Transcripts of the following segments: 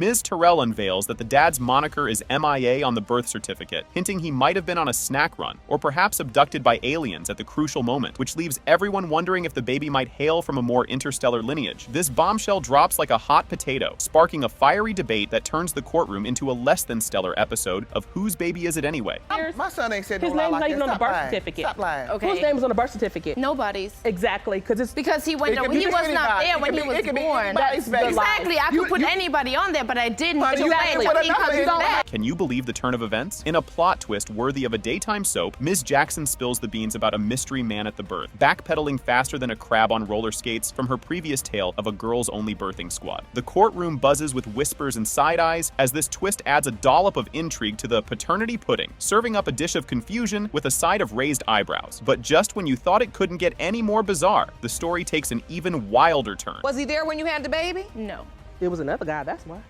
Ms. Terrell unveils that the dad's moniker is MIA on the birth certificate, hinting he might have been on a snack run, or perhaps abducted by aliens at the crucial moment, which leaves everyone wondering if the baby might hail from a more interstellar lineage. This bombshell drops like a hot potato, sparking a fiery debate that turns the courtroom into a less than stellar episode of Whose Baby Is It Anyway? My son ain't said His no lie name's like not that. even on the Stop birth lying. certificate. Stop lying. Okay. Whose name is on the birth certificate? Nobody's. Exactly, Because he went. It could He be was not anybody. there when It he could was be- it could be born. anybody's baby. Exactly. I could put anybody on there, but I didn't. But It's you too can't late. put He another comes in back. Can you believe the turn of events? In a plot twist worthy of a daytime soap, Ms. Jackson spills the beans about a mystery man at the birth, backpedaling faster than a crab on roller skates from her previous tale of a girls-only birthing squad. The courtroom buzzes with whispers and side eyes as this twist adds a dollop of intrigue to the paternity pudding, serving up a dish of confusion with a side of raised eyebrows. But just when you thought it couldn't get any more bizarre, the story takes an even wilder turn. Was he there when you had the baby? No. It was another guy, that's why.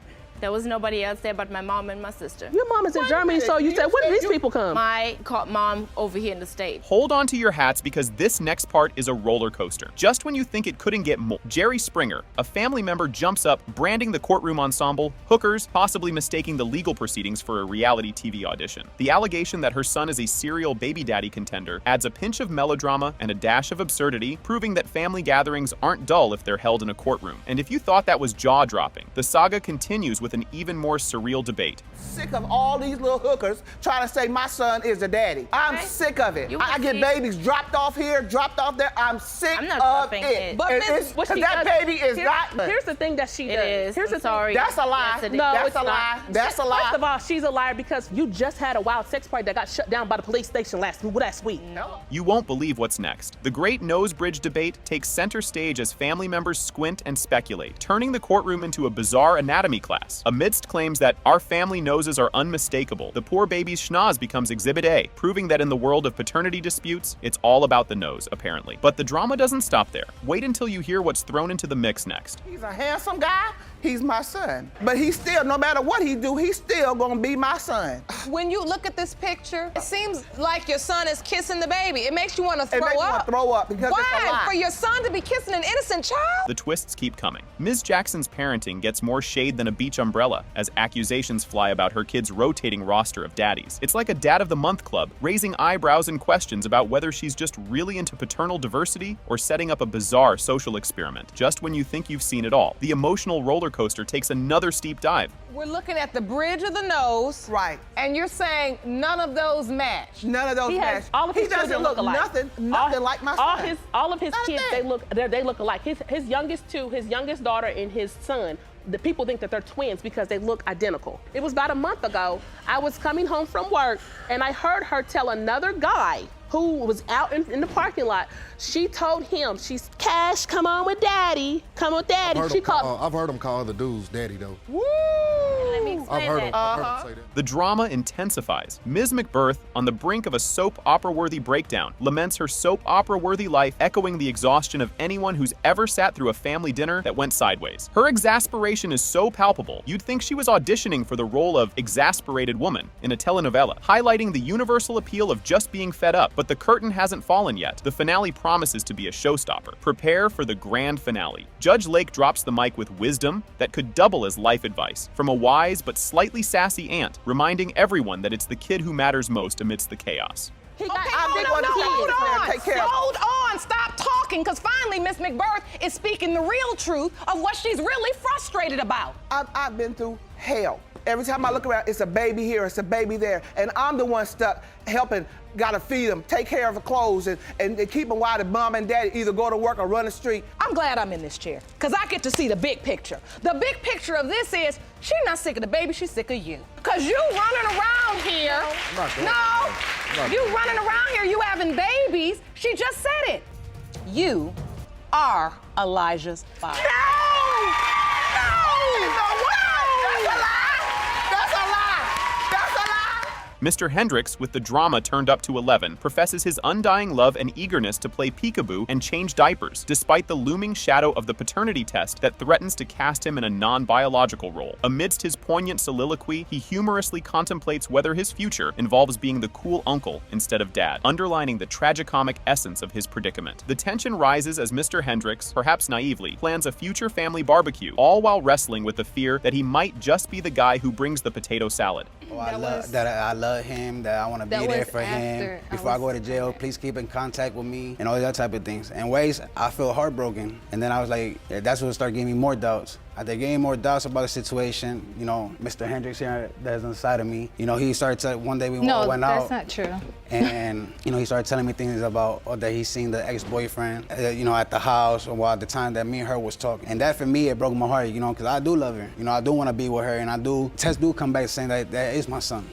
There was nobody else there but my mom and my sister. Your mom is in Germany, so you said, when did these people come? My mom over here in the States. Hold on to your hats because this next part is a roller coaster. Just when you think it couldn't get more, Jerry Springer, a family member, jumps up, branding the courtroom ensemble hookers, possibly mistaking the legal proceedings for a reality TV audition. The allegation that her son is a serial baby daddy contender adds a pinch of melodrama and a dash of absurdity, proving that family gatherings aren't dull if they're held in a courtroom. And if you thought that was jaw-dropping, the saga continues with an even more surreal debate. Sick of all these little hookers trying to say my son is the daddy. I'm sick of it. I get babies dropped off here, dropped off there. I'm sick I'm not of dropping it. it. But And Miss, it's- what 'cause she that does- baby is not. Here's the thing that she does. It is. Here's I'm the sorry. That's a lie. Yes, it is. No, That's it's a lie. not. That's a lie. First of all, she's a liar because you just had a wild sex party that got shut down by the police station last week. No. You won't believe what's next. The Great Nose Bridge debate takes center stage as family members squint and speculate, turning the courtroom into a bizarre anatomy class. Amidst claims that our family noses are unmistakable, the poor baby's schnoz becomes Exhibit A, proving that in the world of paternity disputes, it's all about the nose, apparently. But the drama doesn't stop there. Wait until you hear what's thrown into the mix next. He's a handsome guy. He's my son. But he's still, no matter what he do, he's still gonna be my son. When you look at this picture, it seems like your son is kissing the baby. It makes you want to throw It makes me wanna up. throw up because it's a Why? lie. For your son to be kissing an innocent child? The twists keep coming. Ms. Jackson's parenting gets more shade than a beach umbrella as accusations fly about her kid's rotating roster of daddies. It's like a Dad of the Month club, raising eyebrows and questions about whether she's just really into paternal diversity or setting up a bizarre social experiment. Just when you think you've seen it all, the emotional roller coaster takes another steep dive. We're looking at the bridge of the nose. Right. And you're saying none of those match. None of those He match. has all of He his doesn't children look alike. nothing like my son. All of his Not a kids, thing. they look alike. His youngest two, his youngest daughter and his son, the people think that they're twins because they look identical. It was about a month ago. I was coming home from work and I heard her tell another guy who was out in the parking lot. She told him, she's Cash, come on with daddy. Come with daddy. She called. I've heard him call other dudes daddy though. Woo! Let me I've explain heard him, that. I've heard him say that. The drama intensifies. Ms. McBirth, on the brink of a soap opera-worthy breakdown, laments her soap opera-worthy life, echoing the exhaustion of anyone who's ever sat through a family dinner that went sideways. Her exasperation is so palpable, you'd think she was auditioning for the role of exasperated woman in a telenovela, highlighting the universal appeal of just being fed up. But the curtain hasn't fallen yet. The finale promises to be a showstopper. Prepare for the grand finale. Judge Lake drops the mic with wisdom that could double as life advice from a wise but slightly sassy aunt, reminding everyone that it's the kid who matters most amidst the chaos. He got Okay, I did hold want to on, see hold this man on. take care of it. Hold on, stop talking, because finally Miss McBirth is speaking the real truth of what she's really frustrated about. I've been through hell. Every time I look around, it's a baby here, it's a baby there, and I'm the one stuck helping, gotta feed them, take care of the clothes, and keep them while the mom and daddy either go to work or run the street. I'm glad I'm in this chair, because I get to see the big picture. The big picture of this is, she's not sick of the baby, she's sick of you. Because you running around here. You running around here, you having babies. She just said it. You are Elijah's father. No! That's a lie! That's a lie! That's a lie! Mr. Hendricks, with the drama turned up to 11, professes his undying love and eagerness to play peekaboo and change diapers, despite the looming shadow of the paternity test that threatens to cast him in a non-biological role. Amidst his poignant soliloquy, he humorously contemplates whether his future involves being the cool uncle instead of dad, underlining the tragicomic essence of his predicament. The tension rises as Mr. Hendricks, perhaps naively, plans a future family barbecue, all while wrestling with the fear that he might just be the guy who brings the potato salad. Oh, I love him, that I want to be there for him. Before I go to jail, please keep in contact with me, and all that type of things. And ways, I feel heartbroken. And then I was like, yeah, that's what started giving me more doubts. After gaining more doubts about the situation, you know, Mr. Hendricks here that's on the side of me, you know, he started to, one day we went out. No, that's not true. And, you know, he started telling me things about that he seen the ex-boyfriend, you know, at the house, or at the time that me and her was talking. And that, for me, it broke my heart, you know, because I do love her. You know, I do want to be with her, and tests do come back saying that is my son.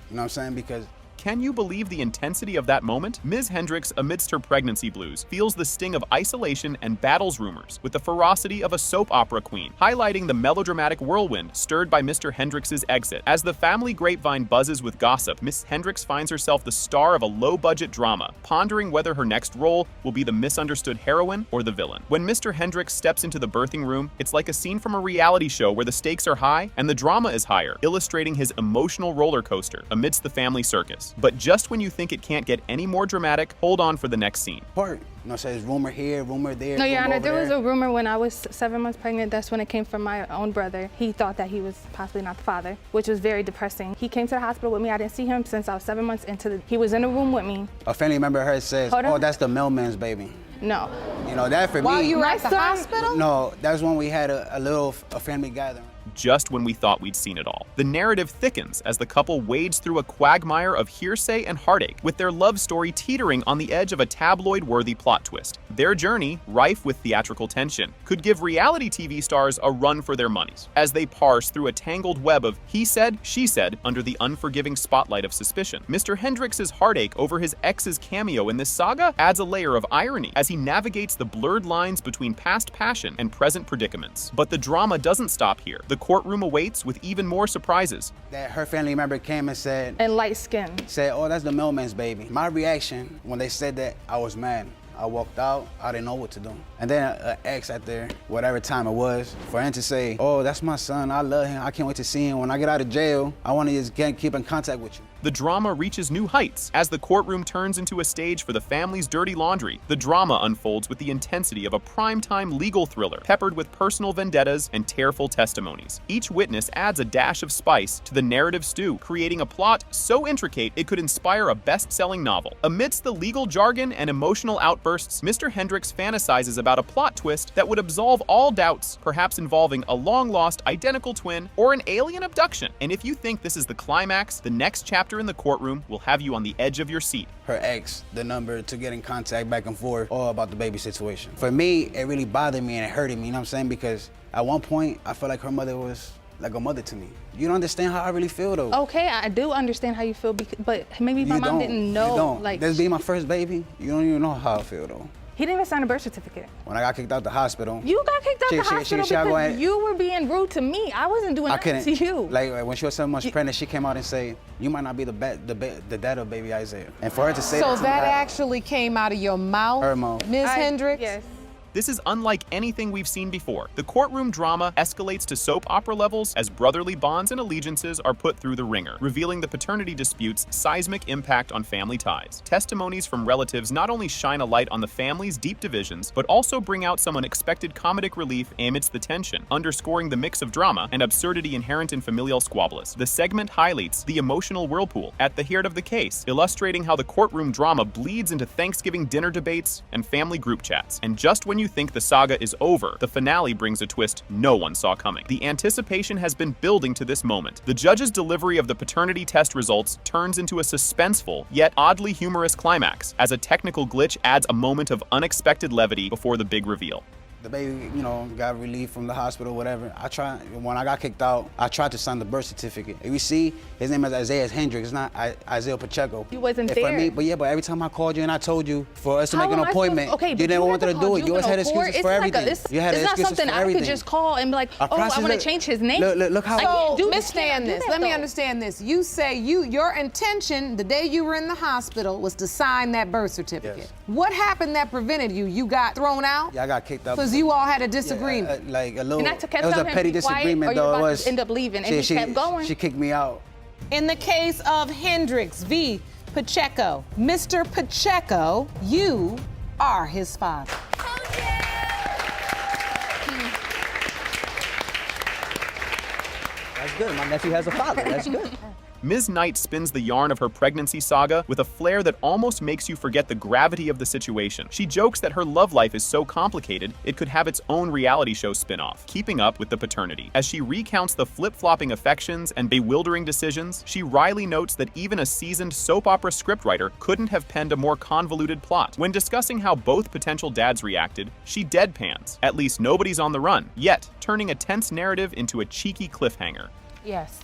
You know what I'm saying? Because can you believe the intensity of that moment? Ms. Hendricks, amidst her pregnancy blues, feels the sting of isolation and battles rumors with the ferocity of a soap opera queen, highlighting the melodramatic whirlwind stirred by Mr. Hendricks' exit. As the family grapevine buzzes with gossip, Ms. Hendricks finds herself the star of a low-budget drama, pondering whether her next role will be the misunderstood heroine or the villain. When Mr. Hendricks steps into the birthing room, it's like a scene from a reality show where the stakes are high and the drama is higher, illustrating his emotional roller coaster amidst the family circus. But just when you think it can't get any more dramatic, hold on for the next scene. You know, says rumor here, rumor there. No, Your Honor, there was a rumor when I was 7 months pregnant. That's when it came from my own brother. He thought that he was possibly not the father, which was very depressing. He came to the hospital with me. I didn't see him since I was 7 months he was in a room with me. A family member of hers says, oh, that's the mailman's baby. No. You know, that for me. While you were at the hospital? No, that's when we had a family gathering. Just when we thought we'd seen it all. The narrative thickens as the couple wades through a quagmire of hearsay and heartache, with their love story teetering on the edge of a tabloid-worthy plot twist. Their journey, rife with theatrical tension, could give reality TV stars a run for their monies, as they parse through a tangled web of he said, she said, under the unforgiving spotlight of suspicion. Mr. Hendricks' heartache over his ex's cameo in this saga adds a layer of irony as he navigates the blurred lines between past passion and present predicaments. But the drama doesn't stop here. The courtroom awaits with even more surprises. That her family member came and said, and light skin, said, oh, that's the mailman's baby. My reaction when they said that, I was mad. I walked out, I didn't know what to do. And then an ex at there, whatever time it was, for him to say, oh, that's my son, I love him, I can't wait to see him. When I get out of jail, I want to just keep in contact with you. The drama reaches new heights as the courtroom turns into a stage for the family's dirty laundry. The drama unfolds with the intensity of a primetime legal thriller, peppered with personal vendettas and tearful testimonies. Each witness adds a dash of spice to the narrative stew, creating a plot so intricate it could inspire a best-selling novel. Amidst the legal jargon and emotional outbursts, Mr. Hendricks fantasizes about a plot twist that would absolve all doubts, perhaps involving a long-lost identical twin or an alien abduction. And if you think this is the climax, the next chapter in the courtroom will have you on the edge of your seat. Her ex, the number to get in contact back and forth, all about the baby situation. For me, it really bothered me and it hurted me, you know what I'm saying? Because at one point, I felt like her mother was like a mother to me. You don't understand how I really feel though. Okay, I do understand how you feel, but maybe my mom didn't know. You don't. Like, this being my first baby, you don't even know how I feel though. He didn't even sign a birth certificate. When I got kicked out the hospital. You got kicked out the hospital because you were being rude to me. I wasn't doing nothing to you. Like when she was 7 months pregnant, she came out and said, you might not be the dad of baby Isaiah. And for her to say so that actually came out of your mouth? Her mouth. Ms. Hendricks? Yes. This is unlike anything we've seen before. The courtroom drama escalates to soap opera levels as brotherly bonds and allegiances are put through the ringer, revealing the paternity dispute's seismic impact on family ties. Testimonies from relatives not only shine a light on the family's deep divisions, but also bring out some unexpected comedic relief amidst the tension, underscoring the mix of drama and absurdity inherent in familial squabbles. The segment highlights the emotional whirlpool at the heart of the case, illustrating how the courtroom drama bleeds into Thanksgiving dinner debates and family group chats. And just when you think the saga is over, the finale brings a twist no one saw coming. The anticipation has been building to this moment. The judge's delivery of the paternity test results turns into a suspenseful, yet oddly humorous climax, as a technical glitch adds a moment of unexpected levity before the big reveal. The baby, got relieved from the hospital, whatever. When I got kicked out, I tried to sign the birth certificate. If you see, his name is Isaiah Hendricks, it's not Isaiah Pacheco. You wasn't there. But every time I called you and I told you for us to make an appointment, you never wanted to do it. You always had excuses for everything. It's not something I could just call and be like, I want to change his name. Look how. So, Miss Stannis, let me understand this. You say your intention the day you were in the hospital was to sign that birth certificate. Yes. What happened that prevented you? You got thrown out? Yeah, I got kicked out. Because you all had a disagreement. Like a little. And It was a petty disagreement, though. It was. End up leaving, and he kept going. She kicked me out. In the case of Hendricks v. Pacheco, Mr. Pacheco, you are his father. That's good. My nephew has a father. That's good. Ms. Knight spins the yarn of her pregnancy saga with a flair that almost makes you forget the gravity of the situation. She jokes that her love life is so complicated, it could have its own reality show spin-off, keeping up with the paternity. As she recounts the flip-flopping affections and bewildering decisions, she wryly notes that even a seasoned soap opera scriptwriter couldn't have penned a more convoluted plot. When discussing how both potential dads reacted, she deadpans. At least nobody's on the run, yet turning a tense narrative into a cheeky cliffhanger. Yes.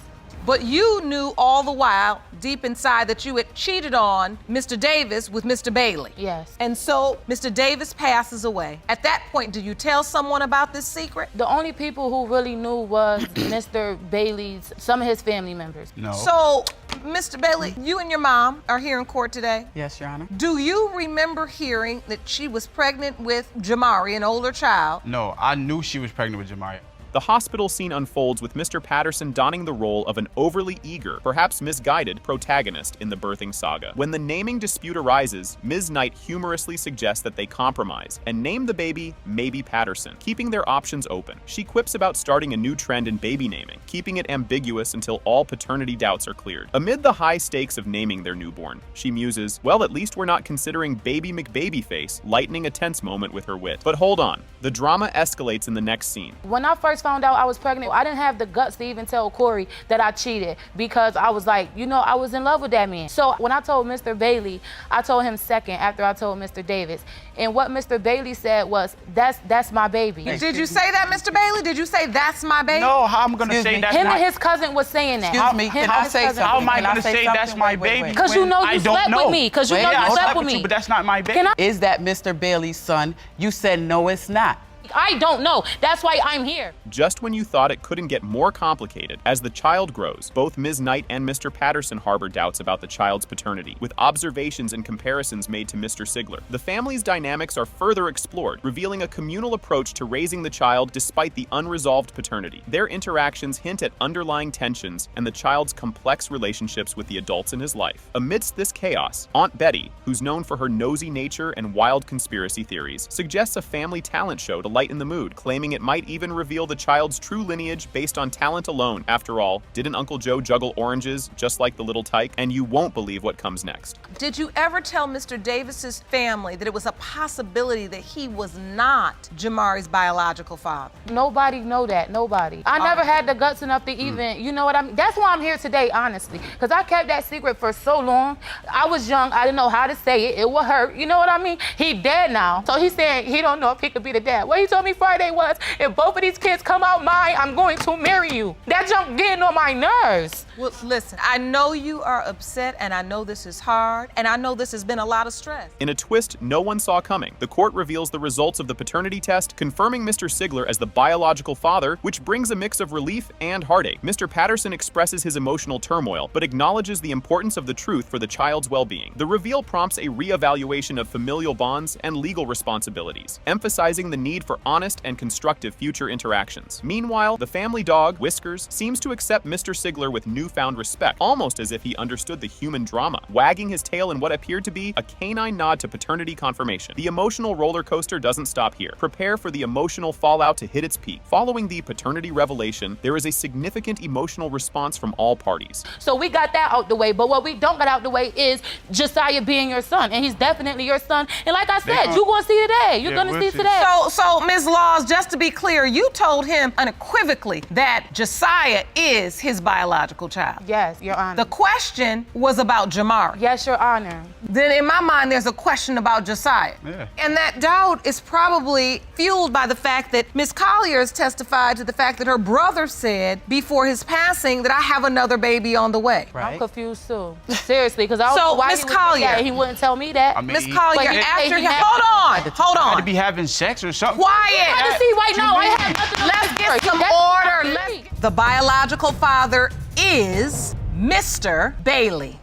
But you knew all the while, deep inside, that you had cheated on Mr. Davis with Mr. Bailey. Yes. And so Mr. Davis passes away. At that point, do you tell someone about this secret? The only people who really knew was Mr. Bailey's, some of his family members. No. So, Mr. Bailey, you and your mom are here in court today. Yes, Your Honor. Do you remember hearing that she was pregnant with Jamari, an older child? No, I knew she was pregnant with Jamari. The hospital scene unfolds with Mr. Patterson donning the role of an overly eager, perhaps misguided, protagonist in the birthing saga. When the naming dispute arises, Ms. Knight humorously suggests that they compromise and name the baby Maybe Patterson, keeping their options open. She quips about starting a new trend in baby naming, keeping it ambiguous until all paternity doubts are cleared. Amid the high stakes of naming their newborn, she muses, well, at least we're not considering Baby McBabyface, lightening a tense moment with her wit. But hold on, the drama escalates in the next scene. When I first found out I was pregnant, I didn't have the guts to even tell Corey that I cheated because I was like, I was in love with that man. So when I told Mr. Bailey, I told him second after I told Mr. Davis. And what Mr. Bailey said was, that's my baby. Did you say that, Mr. Bailey? Did you say that's my baby? No, how am I going to say that's Him and his cousin was saying that. Excuse me, can I say something? How am I Can I going to say that's my baby? Because you know you slept with me. Because you know you slept with me. But that's not my baby. Is that Mr. Bailey's son? You said no, it's not. I don't know. That's why I'm here. Just when you thought it couldn't get more complicated, as the child grows, both Ms. Knight and Mr. Patterson harbor doubts about the child's paternity, with observations and comparisons made to Mr. Sigler. The family's dynamics are further explored, revealing a communal approach to raising the child despite the unresolved paternity. Their interactions hint at underlying tensions and the child's complex relationships with the adults in his life. Amidst this chaos, Aunt Betty, who's known for her nosy nature and wild conspiracy theories, suggests a family talent show to lighten the mood, claiming it might even reveal the child's true lineage based on talent alone. After all, didn't Uncle Joe juggle oranges just like the little tyke? And you won't believe what comes next. Did you ever tell Mr. Davis's family that it was a possibility that he was not Jamari's biological father? Nobody know that. Nobody. I never had the guts enough to even, you know what I mean? That's why I'm here today, honestly. Because I kept that secret for so long. I was young. I didn't know how to say it. It would hurt. You know what I mean? He dead now. So he's saying he don't know if he could be the dad. What he told me Friday was, if both of these kids come out mine, I'm going to marry you. That junk getting on my nerves. Well, listen, I know you are upset, and I know this is hard, and I know this has been a lot of stress. In a twist no one saw coming, the court reveals the results of the paternity test, confirming Mr. Sigler as the biological father, which brings a mix of relief and heartache. Mr. Patterson expresses his emotional turmoil, but acknowledges the importance of the truth for the child's well-being. The reveal prompts a re-evaluation of familial bonds and legal responsibilities, emphasizing the need for honest and constructive future interactions. Meanwhile, the family dog, Whiskers, seems to accept Mr. Sigler with newfound respect, almost as if he understood the human drama, wagging his tail in what appeared to be a canine nod to paternity confirmation. The emotional roller coaster doesn't stop here. Prepare for the emotional fallout to hit its peak. Following the paternity revelation, there is a significant emotional response from all parties. So we got that out the way, but what we don't got out the way is Josiah being your son, and he's definitely your son. And like I said, you're gonna see today. You're gonna see today. So Ms. Laws, just to be clear, you told him unequivocally that Josiah is his biological child. Yes, Your Honor. The question was about Jamari. Yes, Your Honor. Then in my mind, there's a question about Josiah. Yeah. And that doubt is probably fueled by the fact that Ms. Collier has testified to the fact that her brother said before his passing that I have another baby on the way. Right. I'm confused too. Seriously, because I don't So, know why Ms. he would think that. Collier. He wouldn't tell me that. I mean, Ms. Collier, But he- after he he, had- hold Had to on. be having sex or something. Quiet. I just see right now. I have nothing to Let's say get for it. some That's order. not me. The biological father is Mr. Bailey.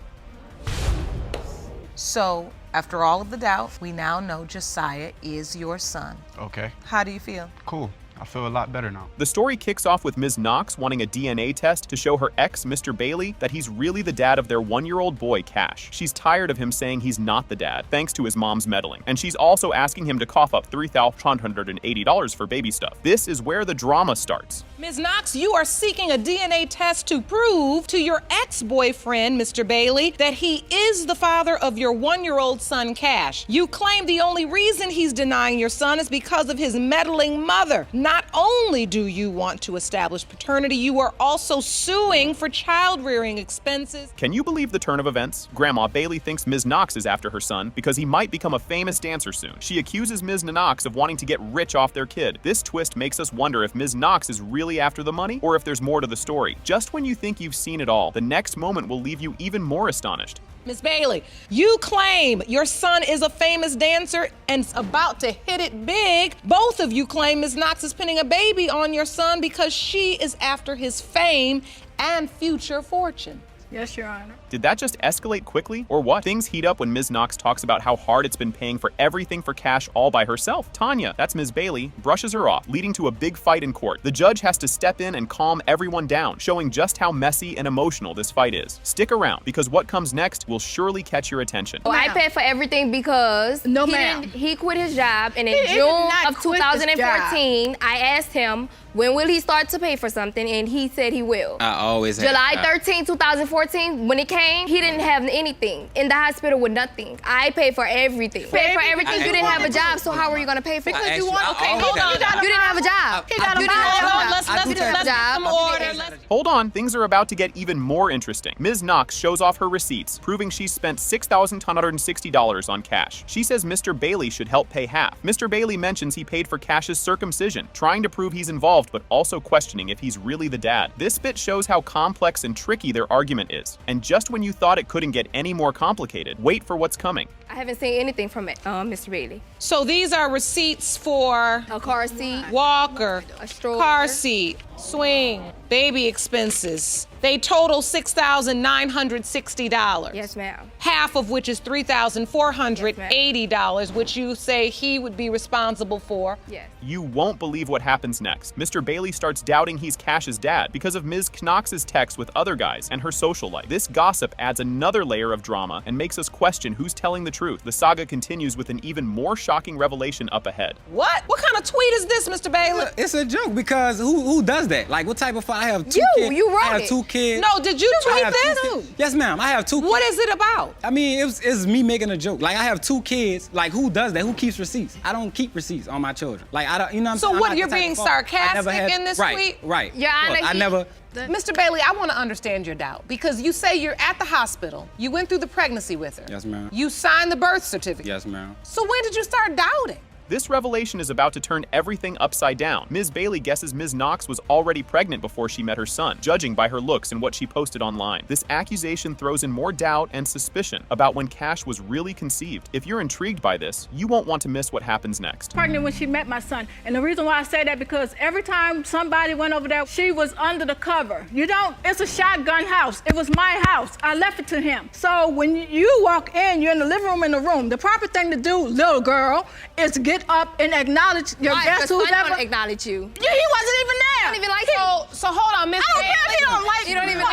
So, after all of the doubt, we now know Josiah is your son. Okay, How do you feel? cool. I feel a lot better now. The story kicks off with Ms. Knox wanting a DNA test to show her ex, Mr. Bailey, that he's really the dad of their 1-year-old boy, Cash. She's tired of him saying he's not the dad, thanks to his mom's meddling. And she's also asking him to cough up $3,180 for baby stuff. This is where the drama starts. Ms. Knox, you are seeking a DNA test to prove to your ex-boyfriend, Mr. Bailey, that he is the father of your 1-year-old son, Cash. You claim the only reason he's denying your son is because of his meddling mother. Not only do you want to establish paternity, you are also suing for child-rearing expenses. Can you believe the turn of events? Grandma Bailey thinks Ms. Knox is after her son because he might become a famous dancer soon. She accuses Ms. Knox of wanting to get rich off their kid. This twist makes us wonder if Ms. Knox is really after the money or if there's more to the story. Just when you think you've seen it all, the next moment will leave you even more astonished. Ms. Bailey, you claim your son is a famous dancer and is about to hit it big. Both of you claim Ms. Knox is pinning a baby on your son because she is after his fame and future fortune. Yes, Your Honor. Did that just escalate quickly, or what? Things heat up when Ms. Knox talks about how hard it's been paying for everything for Cash all by herself. Tanya, that's Ms. Bailey, brushes her off, leading to a big fight in court. The judge has to step in and calm everyone down, showing just how messy and emotional this fight is. Stick around, because what comes next will surely catch your attention. Well, I paid for everything because he quit his job, and in June of 2014, I asked him, when will he start to pay for something? And he said he will. I always had July 13, 2014, when it came, he didn't have anything. In the hospital with nothing. I paid for everything. Paid for everything. You didn't have a job, so how were you gonna pay for it? Because you want, okay, hold on. You didn't have a job. He got a job. Let's get some order. Hold on, things are about to get even more interesting. Ms. Knox shows off her receipts, proving she spent $6,160 on Cash. She says Mr. Bailey should help pay half. Mr. Bailey mentions he paid for Cash's circumcision, trying to prove he's involved, but also questioning if he's really the dad. This bit shows how complex and tricky their argument is. And just when you thought it couldn't get any more complicated, wait for what's coming. I haven't seen anything from it, Mr. Bailey. So these are receipts for a car seat, walker, a stroller, car seat, swing, baby expenses. They total $6,960. Yes, ma'am. Half of which is $3,480, which you say he would be responsible for. Yes. You won't believe what happens next. Mr. Bailey starts doubting he's Cash's dad because of Ms. Knox's texts with other guys and her social life. This gossip adds another layer of drama and makes us question who's telling the truth. The saga continues with an even more shocking revelation up ahead. What? What kind of tweet is this, Mr. Bailey? It's a joke because who does that? Like, what type of I have two kids. You wrote I have it. 2 kids. No, did you tweet this? Yes, ma'am. I have 2 kids. What is it about? I mean, it's me making a joke. Like, I have 2 kids. Like, who does that? Who keeps receipts? I don't keep receipts on my children. Like, I don't, you know what I'm saying? So what, you're being sarcastic in this tweet? Right. Your Honor, I never... Mr. Bailey, I want to understand your doubt because you say you're at the hospital. You went through the pregnancy with her. Yes, ma'am. You signed the birth certificate. Yes, ma'am. So when did you start doubting? This revelation is about to turn everything upside down. Ms. Bailey guesses Ms. Knox was already pregnant before she met her son, judging by her looks and what she posted online. This accusation throws in more doubt and suspicion about when Cash was really conceived. If you're intrigued by this, you won't want to miss what happens next. Pregnant when she met my son. And the reason why I say that because every time somebody went over there, she was under the cover. It's a shotgun house. It was my house. I left it to him. So when you walk in, you're in the living room in the room. The proper thing to do, little girl, is to get up and acknowledge your guest who's ever. Don't acknowledge you. Yeah, he wasn't even there. I don't even like him. So hold on, Miss Bailey. I don't care if he don't like you. Don't even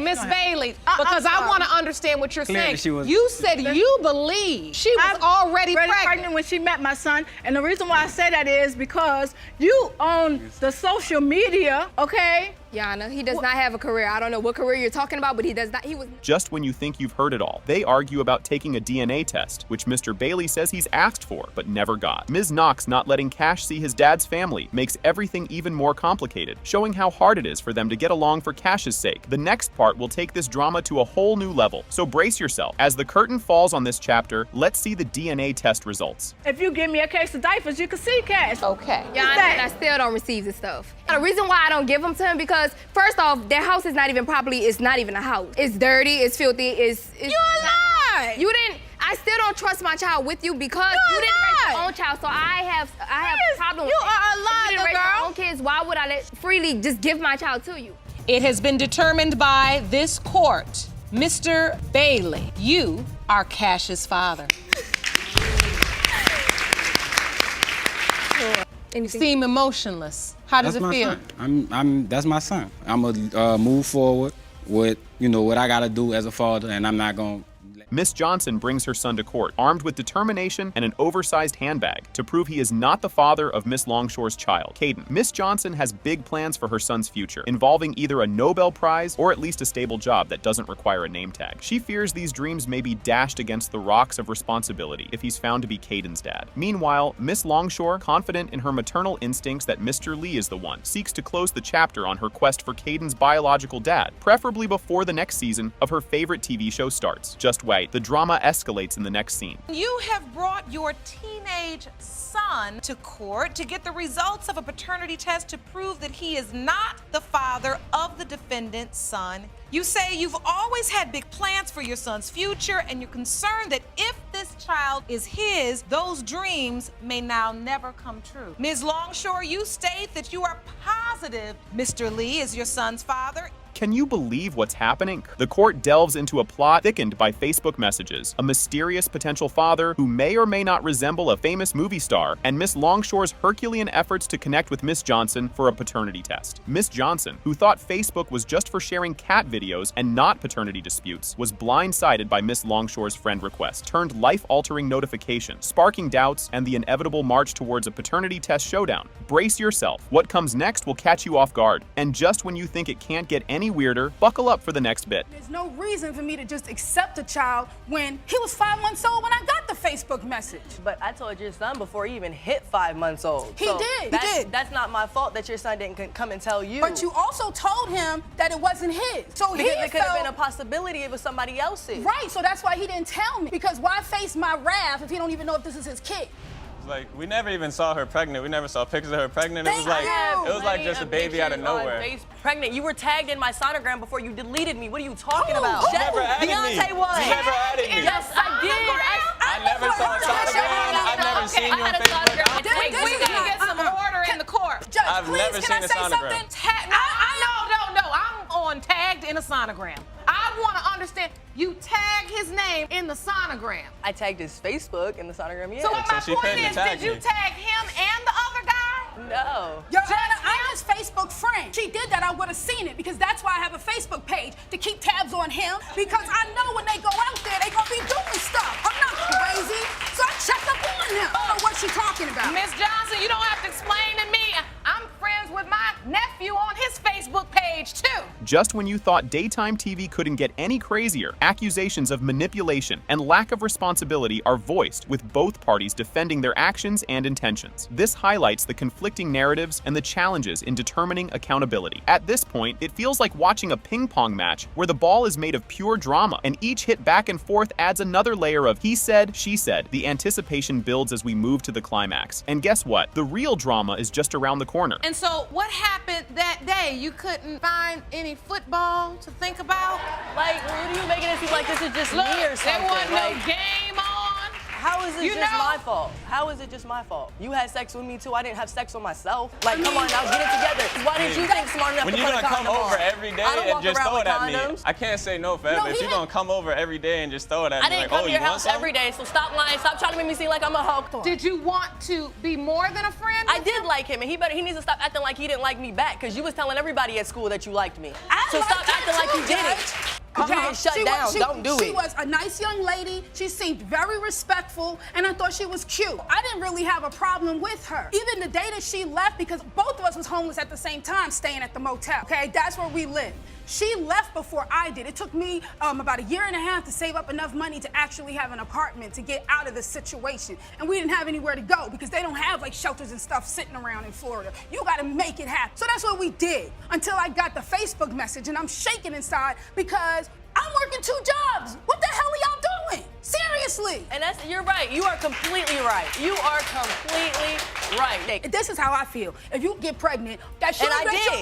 Miss Bailey, because I want to understand what you're saying. Was... You said you believe she was already pregnant when she met my son. And the reason why I say that is because you own the social media, okay? Yana, he does not have a career. I don't know what career you're talking about, but he does not. Just when you think you've heard it all, they argue about taking a DNA test, which Mr. Bailey says he's asked for, but never got. Ms. Knox not letting Cash see his dad's family makes everything even more complicated, showing how hard it is for them to get along for Cash's sake. The next part will take this drama to a whole new level, so brace yourself. As the curtain falls on this chapter, let's see the DNA test results. If you give me a case of diapers, you can see Cash. Okay. Yana, and I still don't receive this stuff. The reason why I don't give them to him because, first off, their house is not even properly, it's not even a house. It's dirty, it's filthy, it's You lie! You didn't, I still don't trust my child with you because you didn't raise your own child, so I have a problem with it. You are a liar, if you didn't raise girl. your own kids, why would I freely just give my child to you? It has been determined by this court, Mr. Bailey, you are Cash's father. You seem emotionless. How does it feel? That's my son. I'm gonna move forward with, what I gotta do as a father, and I'm not gonna. Miss Johnson brings her son to court, armed with determination and an oversized handbag, to prove he is not the father of Miss Longshore's child, Caden. Miss Johnson has big plans for her son's future, involving either a Nobel Prize or at least a stable job that doesn't require a name tag. She fears these dreams may be dashed against the rocks of responsibility if he's found to be Caden's dad. Meanwhile, Miss Longshore, confident in her maternal instincts that Mr. Lee is the one, seeks to close the chapter on her quest for Caden's biological dad, preferably before the next season of her favorite TV show starts. Just wait. The drama escalates in the next scene. You have brought your teenage son to court to get the results of a paternity test to prove that he is not the father of the defendant's son. You say you've always had big plans for your son's future, and you're concerned that if this child is his, those dreams may now never come true. Ms. Longshore, you state that you are positive Mr. Lee is your son's father. Can you believe what's happening? The court delves into a plot thickened by Facebook messages, a mysterious potential father who may or may not resemble a famous movie star, and Miss Longshore's Herculean efforts to connect with Miss Johnson for a paternity test. Miss Johnson, who thought Facebook was just for sharing cat videos and not paternity disputes, was blindsided by Miss Longshore's friend request, turned life-altering notification, sparking doubts and the inevitable march towards a paternity test showdown. Brace yourself. What comes next will catch you off guard. And just when you think it can't get any weirder, buckle up for the next bit. There's no reason for me to just accept a child when he was 5 months old when I got the Facebook message. But I told your son before he even hit 5 months old. He did. That's not my fault that your son didn't come and tell you. But you also told him that it wasn't his. So because it could have been a possibility it was somebody else's. Right, so that's why he didn't tell me. Because why face my wrath if he don't even know if this is his kid? Like, we never even saw her pregnant. We never saw pictures of her pregnant. It was like just a baby out of nowhere. Pregnant. You were tagged in my sonogram before you deleted me. What are you talking about? You never added me. Beyonce was. You never added me. Yes, I did. I never saw a sonogram. I've never seen you on Facebook. We can get some order in the court. Judge, I've never seen a sonogram. No, I'm on tagged in a sonogram. I want to understand, you tag his name in the sonogram. I tagged his Facebook in the sonogram, yeah. So my point is, did you tag him and the other guy? No. Your Honor, I'm his Facebook friend. She did that, I would have seen it because that's why I have a Facebook page to keep tabs on him because I know when they go out there, they're going to be doing stuff. I'm not crazy, so I check up on him. I don't know what she's talking about. Miss Johnson, you don't have to explain to me. I'm friends with my nephew on his Facebook page, too. Just when you thought daytime TV couldn't get any crazier, accusations of manipulation and lack of responsibility are voiced, with both parties defending their actions and intentions. This highlights the conflicting narratives and the challenges in determining accountability. At this point, it feels like watching a ping pong match where the ball is made of pure drama, and each hit back and forth adds another layer of he said, she said. The anticipation builds as we move to the climax. And guess what? The real drama is just around the corner. And so what happened that day? You couldn't find any football to think about? Like, what are you making it seem like this is just me or something? There wasn't like, no game on. How is it just my fault? How is it just my fault? You had sex with me too. I didn't have sex with myself. Like, come on now, get it together. Why didn't you think smart enough when to you're put a gonna come condom over on? every day I don't and walk just around throw with it at me, condoms. I can't say no forever. If you're gonna come over every day and just throw it at I me, didn't like, come to your house some? every day, so stop lying. Stop trying to make me seem like I'm a hoe. Did you want to be more than a friend? I did like him, and he needs to stop acting like he didn't like me back, because you was telling everybody at school that you liked me. So stop acting like you didn't. 'Cause you're getting shut down. Don't do it. She was a nice young lady. She seemed very respectful, and I thought she was cute. I didn't really have a problem with her. Even the day that she left, because both of us was homeless at the same time, staying at the motel, okay? That's where we lived. She left before I did. It took me about a year and a half to save up enough money to actually have an apartment to get out of the situation. And we didn't have anywhere to go because they don't have like shelters and stuff sitting around in Florida. You gotta make it happen. So that's what we did until I got the Facebook message, and I'm shaking inside because I'm working 2 jobs. What the hell are y'all doing? Seriously. And you're right. You are completely right. You are completely right. This is how I feel. If you get pregnant, that's your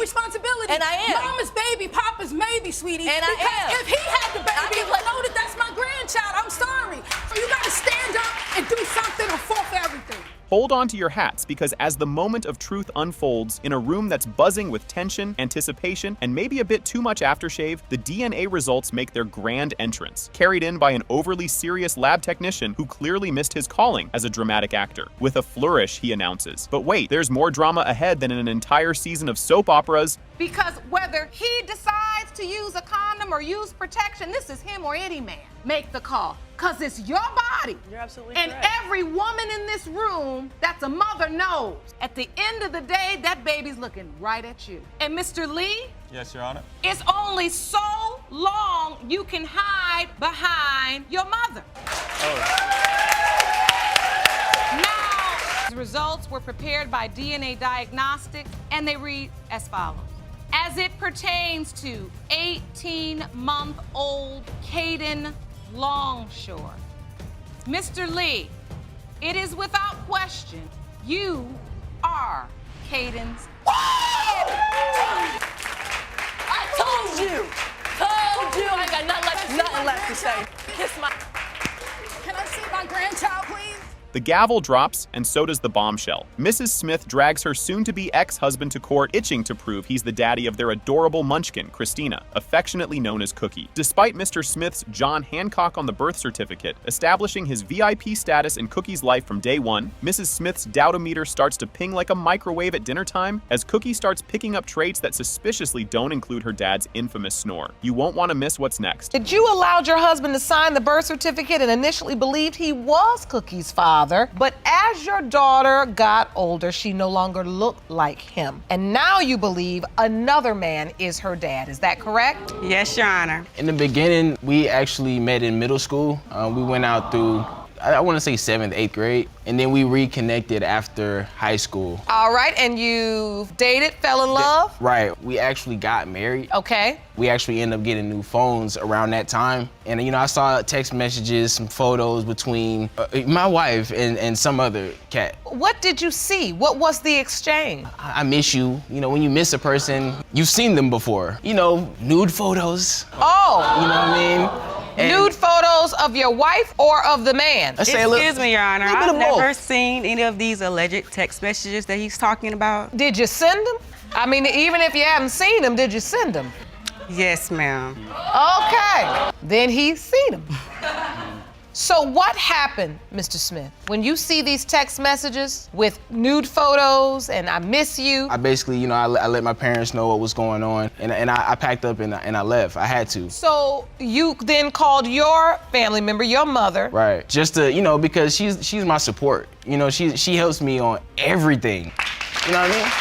responsibility. And I am. Mama's baby, Papa's maybe, sweetie. And I am. If he had the baby, you know that that's my grandchild. I'm sorry. So you gotta stand up and do something or fall for everything. Hold on to your hats, because as the moment of truth unfolds, in a room that's buzzing with tension, anticipation, and maybe a bit too much aftershave, the DNA results make their grand entrance, carried in by an overly serious lab technician who clearly missed his calling as a dramatic actor. With a flourish, he announces, "But wait, there's more drama ahead than an entire season of soap operas." Because whether he decides to use a condom or use protection, this is him or any man. Make the call, because it's your body. You're absolutely and correct. every woman in this room that's a mother knows. At the end of the day, that baby's looking right at you. And Mr. Lee, Yes, Your Honor. it's only so long you can hide behind your mother. Now, the results were prepared by DNA Diagnostics, and they read as follows. As it pertains to 18-month-old Caden Longshore, Mr. Lee, it is without question, you are Caden's. I told you! Told you! I ain't got nothing left to say. Kiss my... Can I see my grandchild, please? The gavel drops, and so does the bombshell. Mrs. Smith drags her soon-to-be ex-husband to court, itching to prove he's the daddy of their adorable munchkin, Christina, affectionately known as Cookie. Despite Mr. Smith's John Hancock on the birth certificate, establishing his VIP status in Cookie's life from day one, Mrs. Smith's doubt-o-meter starts to ping like a microwave at dinner time as Cookie starts picking up traits that suspiciously don't include her dad's infamous snore. You won't want to miss what's next. Did you allow your husband to sign the birth certificate and initially believed he was Cookie's father? But as your daughter got older, she no longer looked like him. And now you believe another man is her dad. Is that correct? Yes, Your Honor. In the beginning, we actually met in middle school. We went out through, I want to say 7th, 8th grade. And then we reconnected after high school. All right, and you dated, fell in love? Right, we actually got married. Okay. We actually ended up getting new phones around that time. And you know, I saw text messages, some photos between my wife and some other cat. What did you see? What was the exchange? I miss you. You know, when you miss a person, you've seen them before. You know, nude photos. Oh. You know what I mean? And nude photos of your wife or of the man? Excuse me, Your Honor. I've never seen any of these alleged text messages that he's talking about. Did you send them? I mean, even if you hadn't seen them, did you send them? Yes, ma'am. Okay. Then he's seen them. So what happened, Mr. Smith, when you see these text messages with nude photos and I miss you? I basically, you know, I let my parents know what was going on, and I packed up and I left. I had to. So you then called your family member, your mother. Right, just to, you know, because she's my support. You know, she helps me on everything. You know what I mean?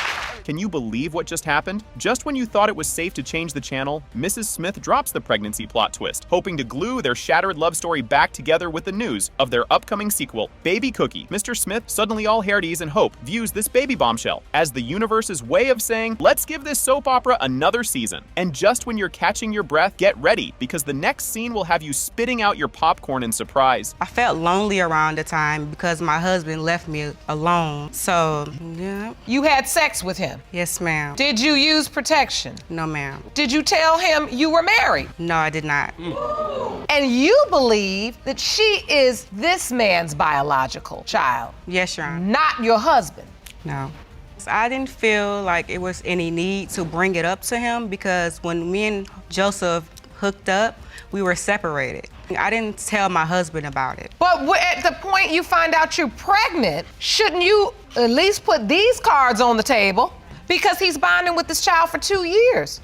Can you believe what just happened? Just when you thought it was safe to change the channel, Mrs. Smith drops the pregnancy plot twist, hoping to glue their shattered love story back together with the news of their upcoming sequel, Baby Cookie. Mr. Smith, suddenly all hair at ease and hope, views this baby bombshell as the universe's way of saying, let's give this soap opera another season. And just when you're catching your breath, get ready, because the next scene will have you spitting out your popcorn in surprise. I felt lonely around the time because my husband left me alone. So, yeah. You had sex with him? Yes, ma'am. Did you use protection? No, ma'am. Did you tell him you were married? No, I did not. And you believe that she is this man's biological child? Yes, Your Honor. Not your husband? No. I didn't feel like it was any need to bring it up to him because when me and Joseph hooked up, we were separated. I didn't tell my husband about it. But at the point you find out you're pregnant, shouldn't you at least put these cards on the table? Because he's bonding with this child for 2 years.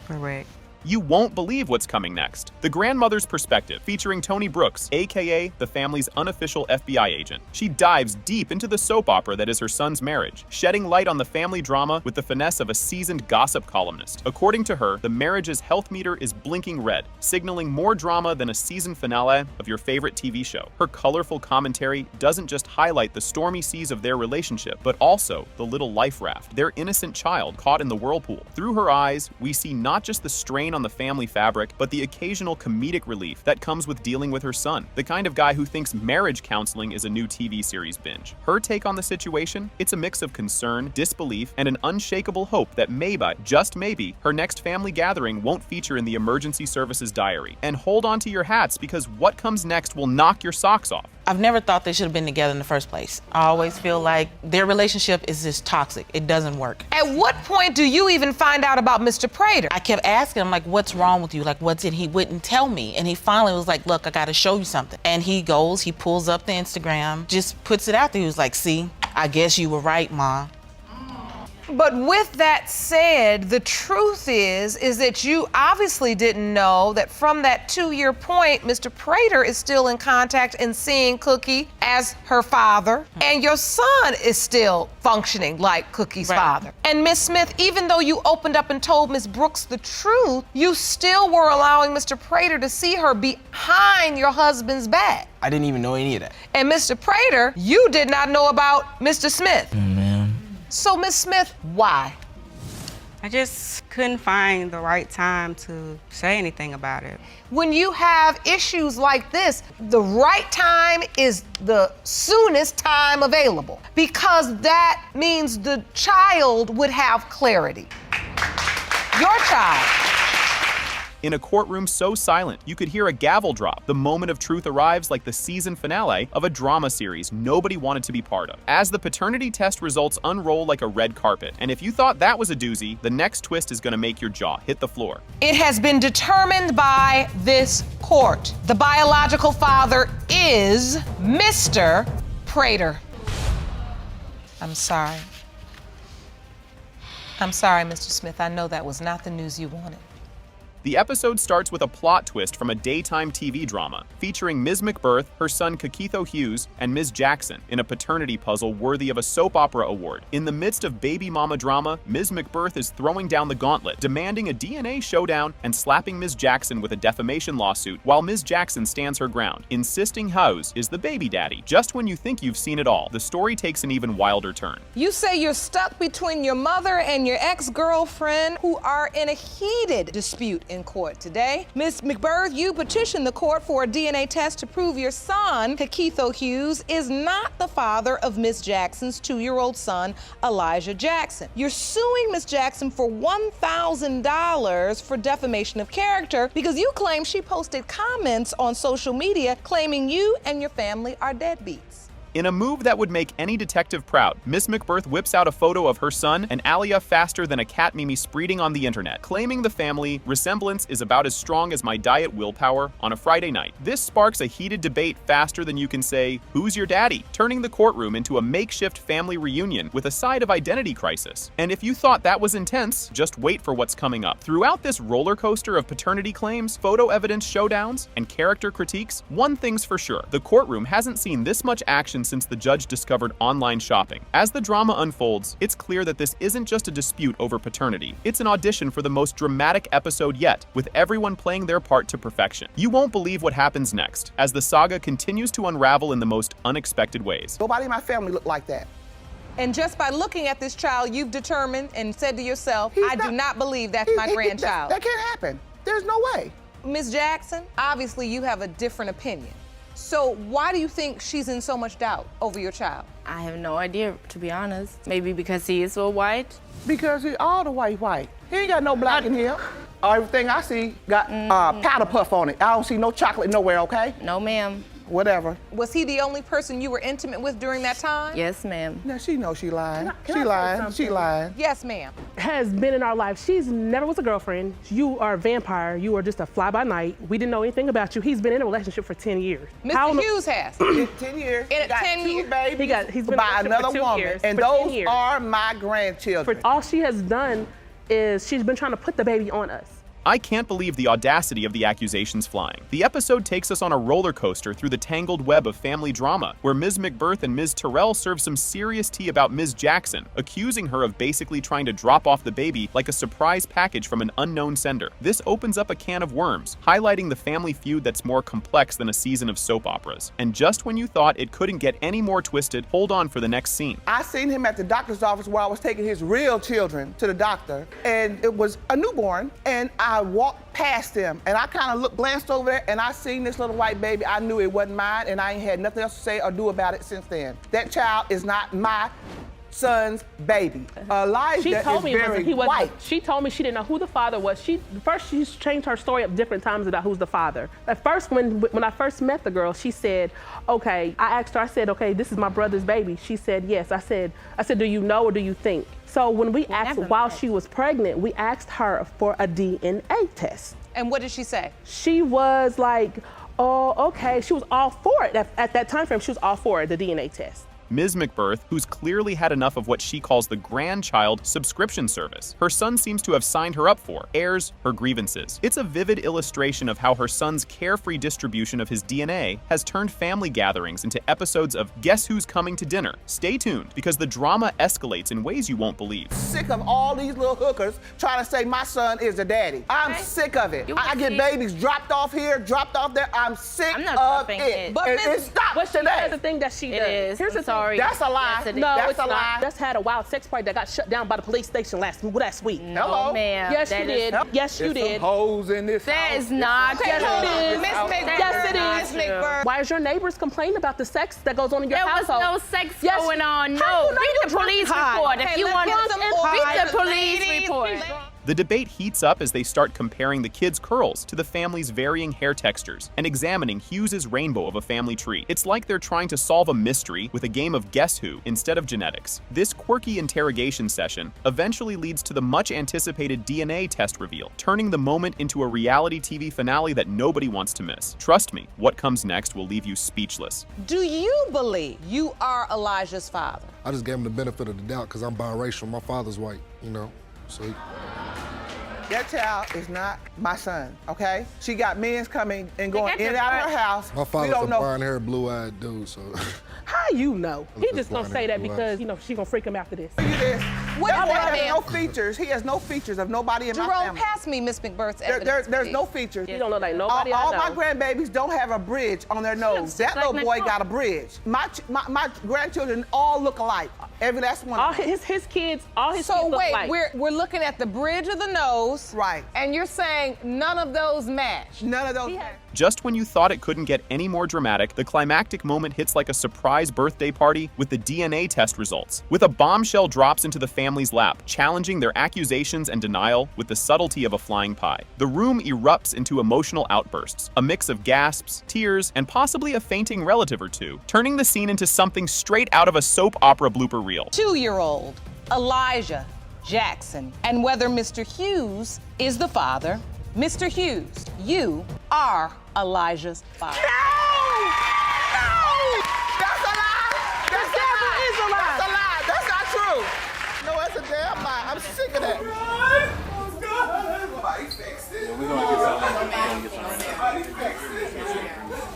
Correct. You won't believe what's coming next. The Grandmother's Perspective, featuring Toni Brooks, aka the family's unofficial FBI agent. She dives deep into the soap opera that is her son's marriage, shedding light on the family drama with the finesse of a seasoned gossip columnist. According to her, the marriage's health meter is blinking red, signaling more drama than a season finale of your favorite TV show. Her colorful commentary doesn't just highlight the stormy seas of their relationship, but also the little life raft, their innocent child caught in the whirlpool. Through her eyes, we see not just the strain on the family fabric, but the occasional comedic relief that comes with dealing with her son, the kind of guy who thinks marriage counseling is a new TV series binge. Her take on the situation? It's a mix of concern, disbelief, and an unshakable hope that maybe, just maybe, her next family gathering won't feature in the emergency services diary. And hold on to your hats, because what comes next will knock your socks off. I've never thought they should have been together in the first place. I always feel like their relationship is just toxic. It doesn't work. At what point do you even find out about Mr. Prater? I kept asking him, like, what's wrong with you? Like, what's it? He wouldn't tell me. And he finally was like, look, I gotta show you something. And he goes, he pulls up the Instagram, just puts it out there. He was like, see, I guess you were right, Mom. But with that said, the truth is that you obviously didn't know that from that 2-year point, Mr. Prater is still in contact and seeing Cookie as her father, and your son is still functioning like Cookie's father. And Miss Smith, even though you opened up and told Miss Brooks the truth, you still were allowing Mr. Prater to see her behind your husband's back. I didn't even know any of that. And Mr. Prater, you did not know about Mr. Smith. Man. So, Miss Smith, why? I just couldn't find the right time to say anything about it. When you have issues like this, the right time is the soonest time available, because that means the child would have clarity. Your child. In a courtroom so silent, you could hear a gavel drop. The moment of truth arrives like the season finale of a drama series nobody wanted to be part of. As the paternity test results unroll like a red carpet. And if you thought that was a doozy, the next twist is gonna make your jaw hit the floor. It has been determined by this court. The biological father is Mr. Prater. I'm sorry. I'm sorry, Mr. Smith. I know that was not the news you wanted. The episode starts with a plot twist from a daytime TV drama, featuring Ms. McBirth, her son Kakitho Hughes, and Ms. Jackson in a paternity puzzle worthy of a soap opera award. In the midst of baby mama drama, Ms. McBirth is throwing down the gauntlet, demanding a DNA showdown and slapping Ms. Jackson with a defamation lawsuit, while Ms. Jackson stands her ground, insisting Hughes is the baby daddy. Just when you think you've seen it all, the story takes an even wilder turn. You say you're stuck between your mother and your ex-girlfriend who are in a heated dispute in court today. Ms. McBirth, you petitioned the court for a DNA test to prove your son, Kakitho Hughes, is not the father of Ms. Jackson's 2-year-old son, Elijah Jackson. You're suing Ms. Jackson for $1,000 for defamation of character because you claim she posted comments on social media claiming you and your family are deadbeats. In a move that would make any detective proud, Miss McBirth whips out a photo of her son and Alia faster than a cat meme spreading on the internet, claiming the family resemblance is about as strong as my diet willpower on a Friday night. This sparks a heated debate faster than you can say, who's your daddy? Turning the courtroom into a makeshift family reunion with a side of identity crisis. And if you thought that was intense, just wait for what's coming up. Throughout this roller coaster of paternity claims, photo evidence showdowns, and character critiques, one thing's for sure, the courtroom hasn't seen this much action since the judge discovered online shopping. As the drama unfolds, it's clear that this isn't just a dispute over paternity. It's an audition for the most dramatic episode yet, with everyone playing their part to perfection. You won't believe what happens next, as the saga continues to unravel in the most unexpected ways. Nobody in my family looked like that. And just by looking at this child, you've determined and said to yourself, I do not believe that's my grandchild. That can't happen. There's no way. Ms. Jackson, obviously you have a different opinion. So why do you think she's in so much doubt over your child? I have no idea, to be honest. Maybe because he is so white? Because he's all the white. He ain't got no black in here. Everything I see got powder puff on it. I don't see no chocolate nowhere, okay? No, ma'am. Whatever. Was he the only person you were intimate with during that time? Yes, ma'am. Now she knows she lying. She lying. Yes, ma'am. Has been in our life. She's never was a girlfriend. You are a vampire. You are just a fly-by-night. We didn't know anything about you. He's been in a relationship for 10 years. Mr. Hughes has. 10 years. In 10 years. Babies he's been by another for 2 woman. years, and for 10 those years. are my grandchildren. All she has done is she's been trying to put the baby on us. I can't believe the audacity of the accusations flying. The episode takes us on a roller coaster through the tangled web of family drama, where Ms. McBirth and Ms. Terrell serve some serious tea about Ms. Jackson, accusing her of basically trying to drop off the baby like a surprise package from an unknown sender. This opens up a can of worms, highlighting the family feud that's more complex than a season of soap operas. And just when you thought it couldn't get any more twisted, hold on for the next scene. I seen him at the doctor's office where I was taking his real children to the doctor, and it was a newborn, and I walked past him, and I kind of glanced over there, and I seen this little white baby. I knew it wasn't mine, and I ain't had nothing else to say or do about it since then. That child is not my son's baby. Elijah is very white. She told me she didn't know who the father was. First she's changed her story up different times about who's the father. At first, when I first met the girl, she said, okay, I asked her, I said, okay, this is my brother's baby. She said, yes. I said, do you know or do you think? So when we asked while she was pregnant, we asked her for a DNA test. And what did she say? She was like, oh, okay. She was all for it. At that time frame, she was all for it, the DNA test. Ms. McBirth, who's clearly had enough of what she calls the grandchild subscription service. Her son seems to have signed her up for, airs her grievances. It's a vivid illustration of how her son's carefree distribution of his DNA has turned family gatherings into episodes of Guess Who's Coming to Dinner. Stay tuned, because the drama escalates in ways you won't believe. Sick of all these little hookers trying to say my son is the daddy. I'm sick of it. I get babies dropped off here, dropped off there. I'm sick of it. But it stops today. That's the thing that she does. Here's the thing. That's a lie. Yes, no, that's it's a lie. Just had a wild sex party that got shut down by the police station last week. Hello, ma'am. Yes, you did. Yes, you did. Some hoes in this That house. is not Yes, it is. Miss McBird. Yes, it is. Why is your neighbors complaining about the sex that goes on in your household? There was no sex going on. No. How you know Read the police report if you want to. Read the police report. The debate heats up as they start comparing the kids' curls to the family's varying hair textures and examining Hughes's rainbow of a family tree. It's like they're trying to solve a mystery with a game of Guess Who instead of genetics. This quirky interrogation session eventually leads to the much-anticipated DNA test reveal, turning the moment into a reality TV finale that nobody wants to miss. Trust me, what comes next will leave you speechless. Do you believe you are Elijah's father? I just gave him the benefit of the doubt because I'm biracial. My father's white, so That child is not my son, okay? She got men coming and going in and out of her house. My father's a brown-haired, blue-eyed dude, so. How you know? He just gonna say that because, she's gonna freak him after this. What is that, He has no features. He has no features of nobody in my family. Jerome, pass me Miss McBirth's evidence. There's no features. You don't look like nobody all I know. my grandbabies don't have a bridge on their nose. That little boy got a bridge. My grandchildren all look alike. Every last one. All his kids, kids So look wait, like. we're looking at the bridge of the nose. Right. And you're saying none of those match. None of those match. Just when you thought it couldn't get any more dramatic, the climactic moment hits like a surprise birthday party with the DNA test results. With a bombshell drops into the family's lap, challenging their accusations and denial with the subtlety of a flying pie. The room erupts into emotional outbursts, a mix of gasps, tears, and possibly a fainting relative or two, turning the scene into something straight out of a soap opera blooper reel. 2-year-old Elijah Jackson, and whether Mr. Hughes is the father. Mr. Hughes, you are Elijah's father. No! That's a lie! That's a lie! That's not true! No, that's a damn lie. I'm sick of that. Oh, God! Somebody fix it. We're gonna get something right now.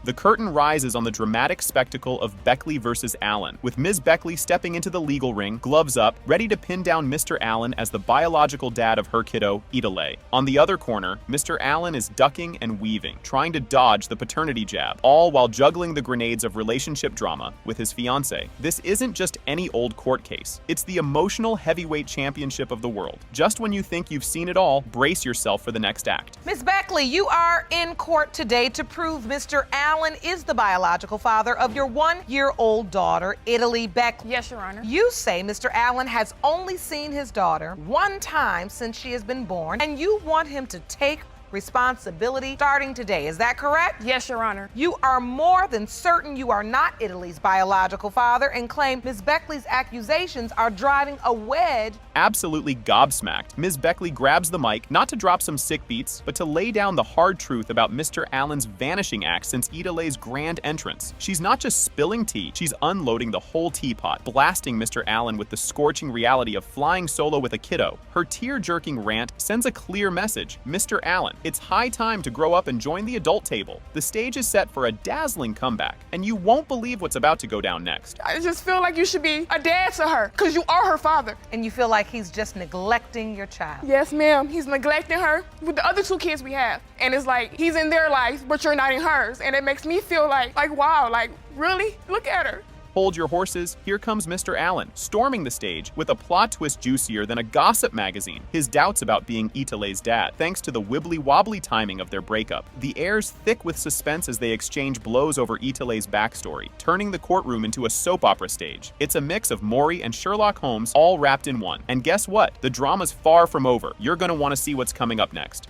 The curtain rises on the dramatic spectacle of Beckley versus Allen, with Ms. Beckley stepping into the legal ring, gloves up, ready to pin down Mr. Allen as the biological dad of her kiddo, Idale. On the other corner, Mr. Allen is ducking and weaving, trying to dodge the paternity jab, all while juggling the grenades of relationship drama with his fiancée. This isn't just any old court case. It's the emotional heavyweight championship of the world. Just when you think you've seen it all, brace yourself for the next act. Ms. Beckley, you are in court today to prove Mr. Allen is the biological father of your 1-year-old daughter, Italy Beckley. Yes, Your Honor. You say Mr. Allen has only seen his daughter one time since she has been born, and you want him to take responsibility starting today. Is that correct? Yes, Your Honor. You are more than certain you are not Italy's biological father and claim Ms. Beckley's accusations are driving a wedge. Absolutely gobsmacked, Ms. Beckley grabs the mic not to drop some sick beats, but to lay down the hard truth about Mr. Allen's vanishing act since Italay's grand entrance. She's not just spilling tea, she's unloading the whole teapot, blasting Mr. Allen with the scorching reality of flying solo with a kiddo. Her tear-jerking rant sends a clear message. Mr. Allen, it's high time to grow up and join the adult table. The stage is set for a dazzling comeback, and you won't believe what's about to go down next. I just feel like you should be a dad to her, because you are her father. And you feel like he's just neglecting your child. Yes, ma'am. He's neglecting her with the other 2 kids we have. And it's like, he's in their life, but you're not in hers. And it makes me feel like wow, like, really? Look at her. Hold your horses, here comes Mr. Allen, storming the stage with a plot twist juicier than a gossip magazine. His doubts about being Italay's dad, thanks to the wibbly-wobbly timing of their breakup. The air's thick with suspense as they exchange blows over Italay's backstory, turning the courtroom into a soap opera stage. It's a mix of Maury and Sherlock Holmes all wrapped in one. And guess what? The drama's far from over. You're gonna want to see what's coming up next.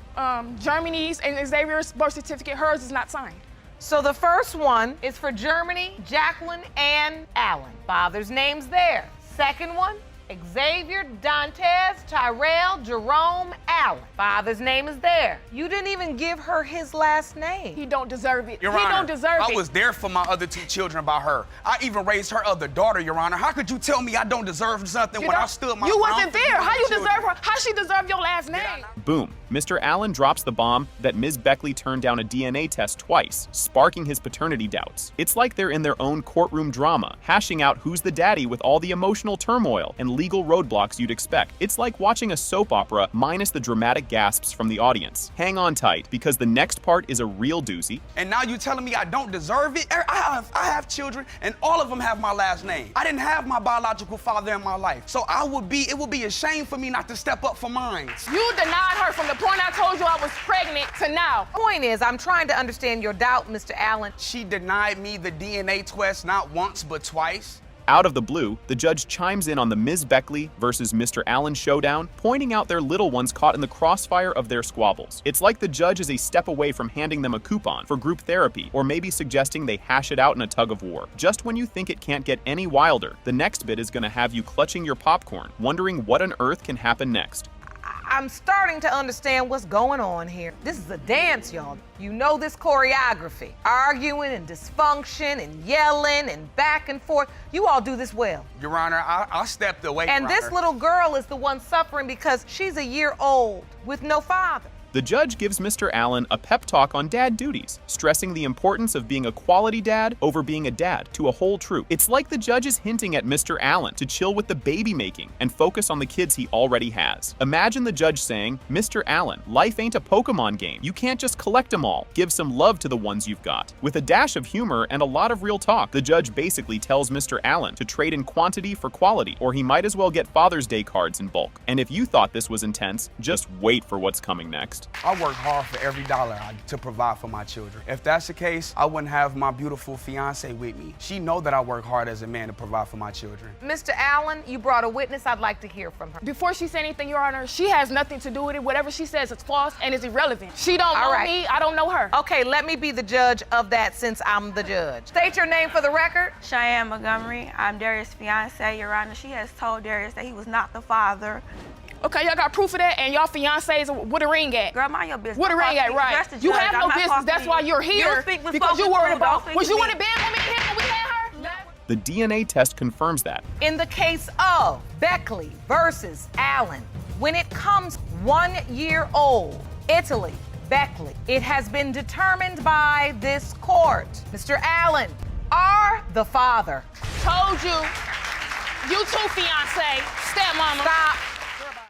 Germany's and Xavier's birth certificate, hers is not signed. So the first one is for Germany, Jacqueline, and Allen. Father's name's there. Second one, Xavier, Dantes, Tyrell, Jerome, Allen. Father's name is there. You didn't even give her his last name. He don't deserve it. Your he Honor, don't deserve it. I was there for my other 2 children by her. I even raised her other daughter, Your Honor. How could you tell me I don't deserve something when I stood my You ground wasn't for there. How you children? deserve her? How she deserve your last name? Boom. Mr. Allen drops the bomb that Ms. Beckley turned down a DNA test twice, sparking his paternity doubts. It's like they're in their own courtroom drama, hashing out who's the daddy with all the emotional turmoil and legal roadblocks you'd expect. It's like watching a soap opera minus the dramatic gasps from the audience. Hang on tight, because the next part is a real doozy. And now you telling me I don't deserve it? I have children, and all of them have my last name. I didn't have my biological father in my life, so it would be a shame for me not to step up for mine. You denied her from the point I told you I was pregnant to now. Point is, I'm trying to understand your doubt, Mr. Allen. She denied me the DNA test not once, but twice. Out of the blue, the judge chimes in on the Ms. Beckley versus Mr. Allen showdown, pointing out their little ones caught in the crossfire of their squabbles. It's like the judge is a step away from handing them a coupon for group therapy, or maybe suggesting they hash it out in a tug of war. Just when you think it can't get any wilder, the next bit is gonna have you clutching your popcorn, wondering what on earth can happen next. I'm starting to understand what's going on here. This is a dance, y'all. You know this choreography. Arguing and dysfunction and yelling and back and forth. You all do this well. Your Honor, I stepped away And from her. this little girl is the one suffering because she's a year old with no father. The judge gives Mr. Allen a pep talk on dad duties, stressing the importance of being a quality dad over being a dad to a whole troop. It's like the judge is hinting at Mr. Allen to chill with the baby making and focus on the kids he already has. Imagine the judge saying, Mr. Allen, life ain't a Pokemon game. You can't just collect them all. Give some love to the ones you've got. With a dash of humor and a lot of real talk, the judge basically tells Mr. Allen to trade in quantity for quality, or he might as well get Father's Day cards in bulk. And if you thought this was intense, just wait for what's coming next. I work hard for every dollar to provide for my children. If that's the case, I wouldn't have my beautiful fiance with me. She know that I work hard as a man to provide for my children. Mr. Allen, you brought a witness. I'd like to hear from her. Before she said anything, Your Honor, she has nothing to do with it. Whatever she says is false and is irrelevant. She don't know me, I don't know her. Okay, let me be the judge of that since I'm the judge. State your name for the record. Cheyenne Montgomery. I'm Darius' fiance, Your Honor. She has told Darius that he was not the father. Okay, y'all got proof of that, and y'all fiancés, where the ring at? Girl, mind your business. Where the ring at, right? You have no business, that's why you're here, because you worried about, was you in the bed with me and him when we had her? No. The DNA test confirms that. In the case of Beckley versus Allen, when it comes 1 year old, Italy, Beckley, it has been determined by this court. Mr. Allen, are the father. Told you. You too, fiancé. Stepmama. Stop.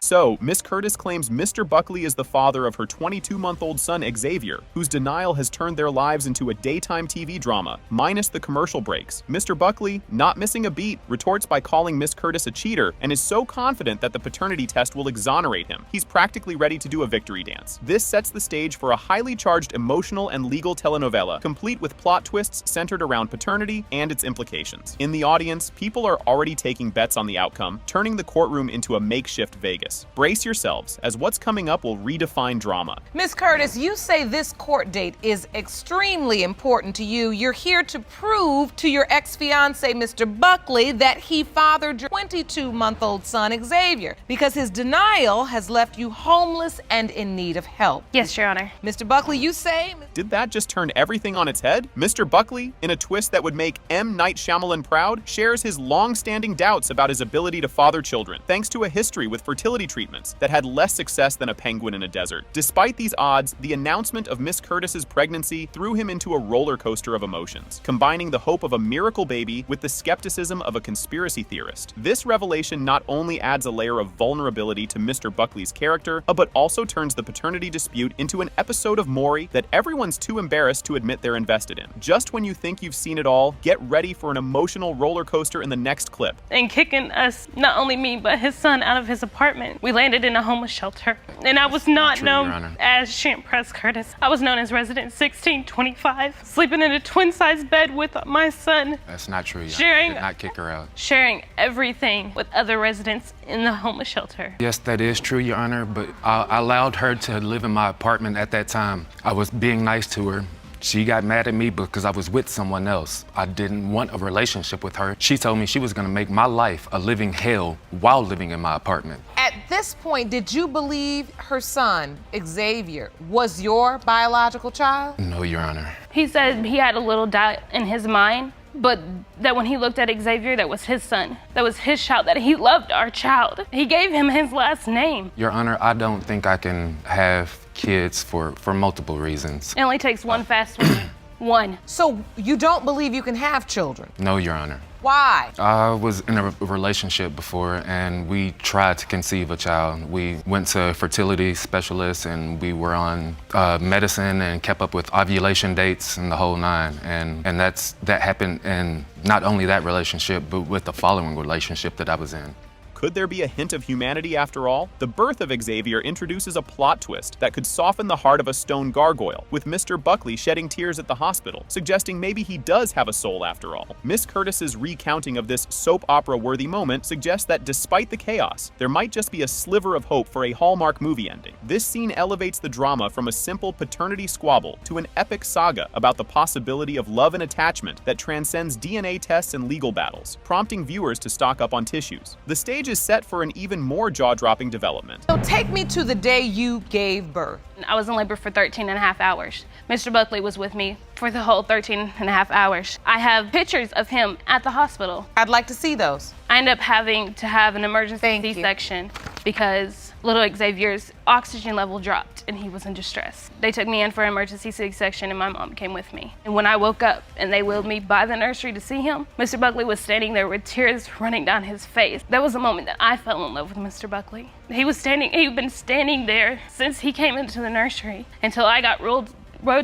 So, Miss Curtis claims Mr. Buckley is the father of her 22-month-old son, Xavier, whose denial has turned their lives into a daytime TV drama, minus the commercial breaks. Mr. Buckley, not missing a beat, retorts by calling Miss Curtis a cheater and is so confident that the paternity test will exonerate him. He's practically ready to do a victory dance. This sets the stage for a highly charged emotional and legal telenovela, complete with plot twists centered around paternity and its implications. In the audience, people are already taking bets on the outcome, turning the courtroom into a makeshift Vegas. focus. Brace yourselves, as what's coming up will redefine drama. Ms. Curtis, you say this court date is extremely important to you. You're here to prove to your ex-fiancé, Mr. Buckley, that he fathered your 22-month-old son, Xavier, because his denial has left you homeless and in need of help. Yes, Your Honor. Mr. Buckley, you say... Did that just turn everything on its head? Mr. Buckley, in a twist that would make M. Night Shyamalan proud, shares his long-standing doubts about his ability to father children, thanks to a history with fertility treatments that had less success than a penguin in a desert. Despite these odds, the announcement of Miss Curtis's pregnancy threw him into a roller coaster of emotions, combining the hope of a miracle baby with the skepticism of a conspiracy theorist. This revelation not only adds a layer of vulnerability to Mr. Buckley's character, but also turns the paternity dispute into an episode of Maury that everyone's too embarrassed to admit they're invested in. Just when you think you've seen it all, get ready for an emotional roller coaster in the next clip. And kicking us, not only me, but his son out of his apartment. We landed in a homeless shelter. And I was not known as Champ Press Curtis. I was known as Resident 1625, sleeping in a twin-sized bed with my son. That's not true, Your Sharing, Honor. Did not kick her out. Sharing everything with other residents in the homeless shelter. Yes, that is true, Your Honor, but I allowed her to live in my apartment at that time. I was being nice to her. She got mad at me because I was with someone else. I didn't want a relationship with her. She told me she was gonna make my life a living hell while living in my apartment. At this point, did you believe her son, Xavier, was your biological child? No, Your Honor. He said he had a little doubt in his mind, but that when he looked at Xavier, that was his son. That was his child, that he loved our child. He gave him his last name. Your Honor, I don't think I can have kids for multiple reasons. It only takes one fast one. One. So you don't believe you can have children? No, Your Honor. Why? I was in a relationship before and we tried to conceive a child. We went to fertility specialists and we were on medicine and kept up with ovulation dates and the whole nine. And that happened in not only that relationship, but with the following relationship that I was in. Could there be a hint of humanity after all? The birth of Xavier introduces a plot twist that could soften the heart of a stone gargoyle, with Mr. Buckley shedding tears at the hospital, suggesting maybe he does have a soul after all. Miss Curtis's recounting of this soap opera-worthy moment suggests that despite the chaos, there might just be a sliver of hope for a Hallmark movie ending. This scene elevates the drama from a simple paternity squabble to an epic saga about the possibility of love and attachment that transcends DNA tests and legal battles, prompting viewers to stock up on tissues. The stage is set for an even more jaw-dropping development. So take me to the day you gave birth. I was in labor for 13 and a half hours. Mr. Buckley was with me for the whole 13 and a half hours. I have pictures of him at the hospital. I'd like to see those. I ended up having to have an emergency C-section because little Xavier's oxygen level dropped and he was in distress. They took me in for an emergency C-section and my mom came with me. And when I woke up and they wheeled me by the nursery to see him, Mr. Buckley was standing there with tears running down his face. That was the moment that I fell in love with Mr. Buckley. He'd been standing there since he came into the nursery until I got rode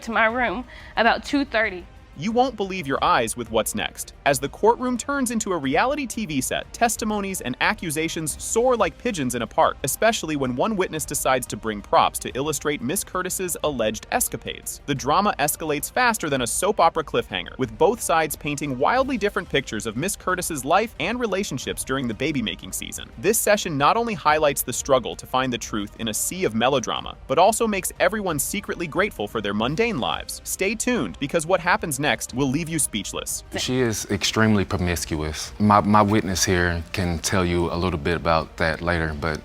to my room about 2:30. You won't believe your eyes with what's next. As the courtroom turns into a reality TV set, testimonies and accusations soar like pigeons in a park, especially when one witness decides to bring props to illustrate Miss Curtis's alleged escapades. The drama escalates faster than a soap opera cliffhanger, with both sides painting wildly different pictures of Miss Curtis's life and relationships during the baby-making season. This session not only highlights the struggle to find the truth in a sea of melodrama, but also makes everyone secretly grateful for their mundane lives. Stay tuned, because what happens next will leave you speechless. She is extremely promiscuous. My witness here can tell you a little bit about that later, but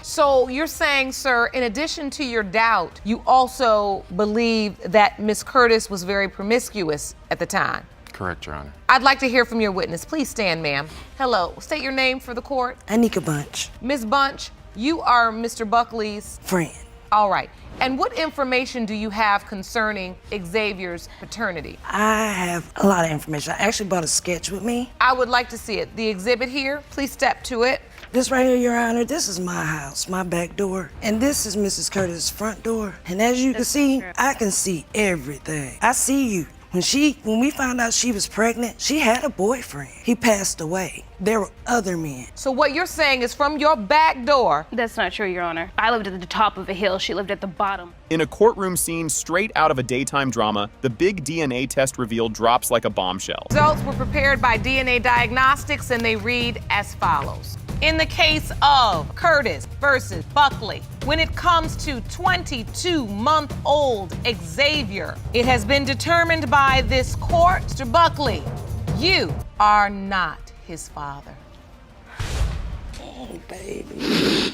So you're saying, sir, in addition to your doubt, you also believe that Miss Curtis was very promiscuous at the time? Correct, Your Honor. I'd like to hear from your witness. Please stand, ma'am. Hello, state your name for the court. Anika Bunch. Ms. Bunch, you are Mr. Buckley's friend. All right. And what information do you have concerning Xavier's paternity? I have a lot of information. I actually brought a sketch with me. I would like to see it. The exhibit here, please step to it. This right here, Your Honor, this is my house, my back door. And this is Mrs. Curtis' front door. And as you can see, I can see everything. I see you. When we found out she was pregnant, she had a boyfriend. He passed away. There were other men. So what you're saying is from your back door. That's not true, Your Honor. I lived at the top of a hill. She lived at the bottom. In a courtroom scene straight out of a daytime drama, the big DNA test reveal drops like a bombshell. Results were prepared by DNA Diagnostics and they read as follows. In the case of Curtis versus Buckley, when it comes to 22-month-old Xavier, it has been determined by this court, Mr. Buckley, you are not his father. Oh, baby.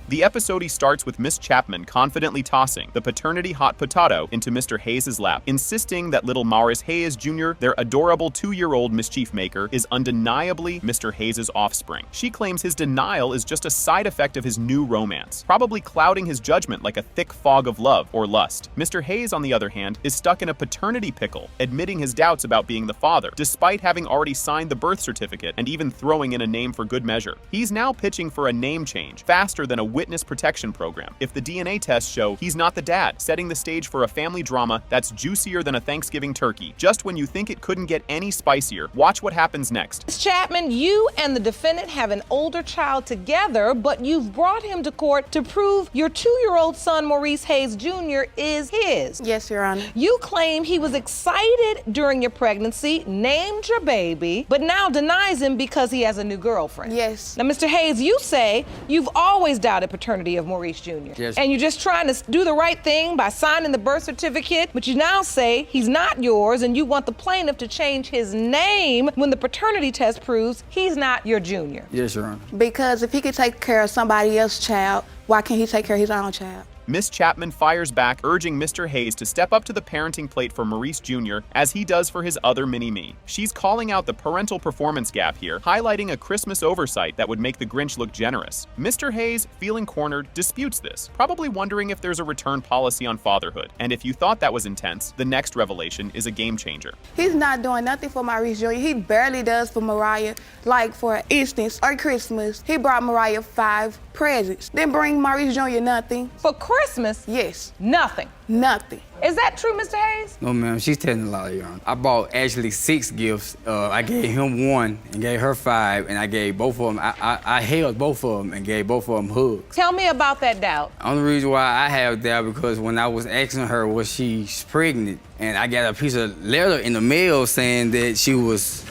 The episode starts with Miss Chapman confidently tossing the paternity hot potato into Mr. Hayes' lap, insisting that little Maurice Hayes Jr., their adorable 2-year-old mischief maker, is undeniably Mr. Hayes' offspring. She claims his denial is just a side effect of his new romance, probably clouding his judgment like a thick fog of love or lust. Mr. Hayes, on the other hand, is stuck in a paternity pickle, admitting his doubts about being the father, despite having already signed the birth certificate and even throwing in a name for good measure. He's now pitching for a name change, faster than a witness protection program, if the DNA tests show he's not the dad, setting the stage for a family drama that's juicier than a Thanksgiving turkey. Just when you think it couldn't get any spicier, watch what happens next. Ms. Chapman, you and the defendant have an older child together, but you've brought him to court to prove your 2-year-old son, Maurice Hayes Jr., is his. Yes, Your Honor. You claim he was excited during your pregnancy, named your baby, but now denies him because he has a new girlfriend. Yes. Now, Mr. Hayes, you say you've always doubted paternity of Maurice Jr. Yes. And you're just trying to do the right thing by signing the birth certificate, but you now say he's not yours and you want the plaintiff to change his name when the paternity test proves he's not your junior. Yes, Your Honor. Because if he could take care of somebody else's child, why can't he take care of his own child? Miss Chapman fires back, urging Mr. Hayes to step up to the parenting plate for Maurice Jr., as he does for his other mini-me. She's calling out the parental performance gap here, highlighting a Christmas oversight that would make the Grinch look generous. Mr. Hayes, feeling cornered, disputes this, probably wondering if there's a return policy on fatherhood. And if you thought that was intense, the next revelation is a game changer. He's not doing nothing for Maurice Jr. He barely does for Mariah. Like, for instance, on Christmas, he brought Mariah 5 presents. Then bring Maurice Jr. nothing. For Christmas? Yes. Nothing. Nothing. Is that true, Mr. Hayes? No, ma'am, she's telling a lie, Your Honor. I bought actually 6 gifts. I gave him 1 and gave her 5, and I gave both of them, I held both of them and gave both of them hugs. Tell me about that doubt. Only reason why I have doubt because when I was asking her was she pregnant, and I got a piece of letter in the mail saying that she was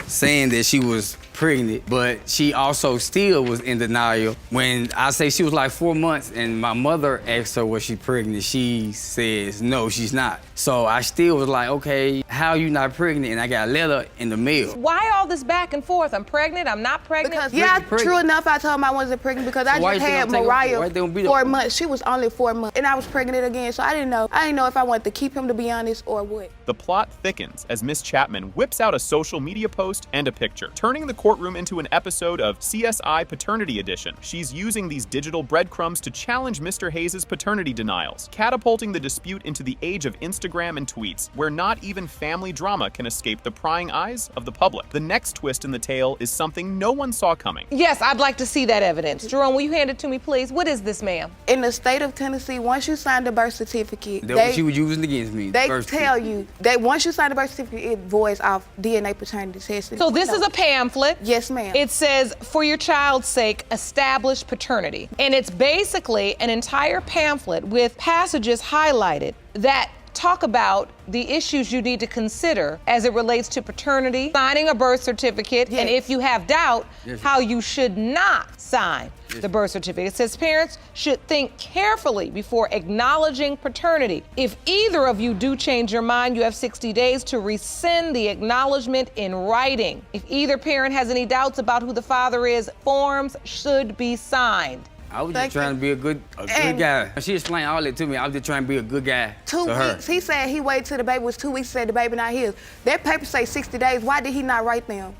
pregnant, but she also still was in denial. When I say she was like 4 months and my mother asked her was she pregnant, she says no, she's not. So I still was like, okay, how are you not pregnant? And I got a letter in the mail. Why all this back and forth? I'm pregnant, I'm not pregnant? Because, yeah, true enough, I told him I wasn't pregnant because I just had Mariah 4 months. She was only 4 months, and I was pregnant again, so I didn't know if I wanted to keep him, to be honest, or what. The plot thickens as Miss Chapman whips out a social media post and a picture, turning the courtroom into an episode of CSI Paternity Edition. She's using these digital breadcrumbs to challenge Mr. Hayes' paternity denials, catapulting the dispute into the age of Instagram and tweets, where not even family drama can escape the prying eyes of the public. The next twist in the tale is something no one saw coming. Yes, I'd like to see that evidence. Jerome, will you hand it to me, please? What is this, ma'am? In the state of Tennessee, once you sign the birth certificate, That's what she was using against me. They tell you that once you sign the birth certificate, it voids off DNA paternity testing. So this is a pamphlet. Yes, ma'am. It says, for your child's sake, establish paternity. And it's basically an entire pamphlet with passages highlighted that talk about the issues you need to consider as it relates to paternity, signing a birth certificate, and if you have doubt, how you should not sign the birth certificate. It says parents should think carefully before acknowledging paternity. If either of you do change your mind, you have 60 days to rescind the acknowledgement in writing. If either parent has any doubts about who the father is, forms should be signed. I was just trying to be a good guy. She explained all that to me. I was just trying to be a good guy 2 weeks. He said he waited till the baby was 2 weeks, said the baby not his. That paper say 60 days. Why did he not write them?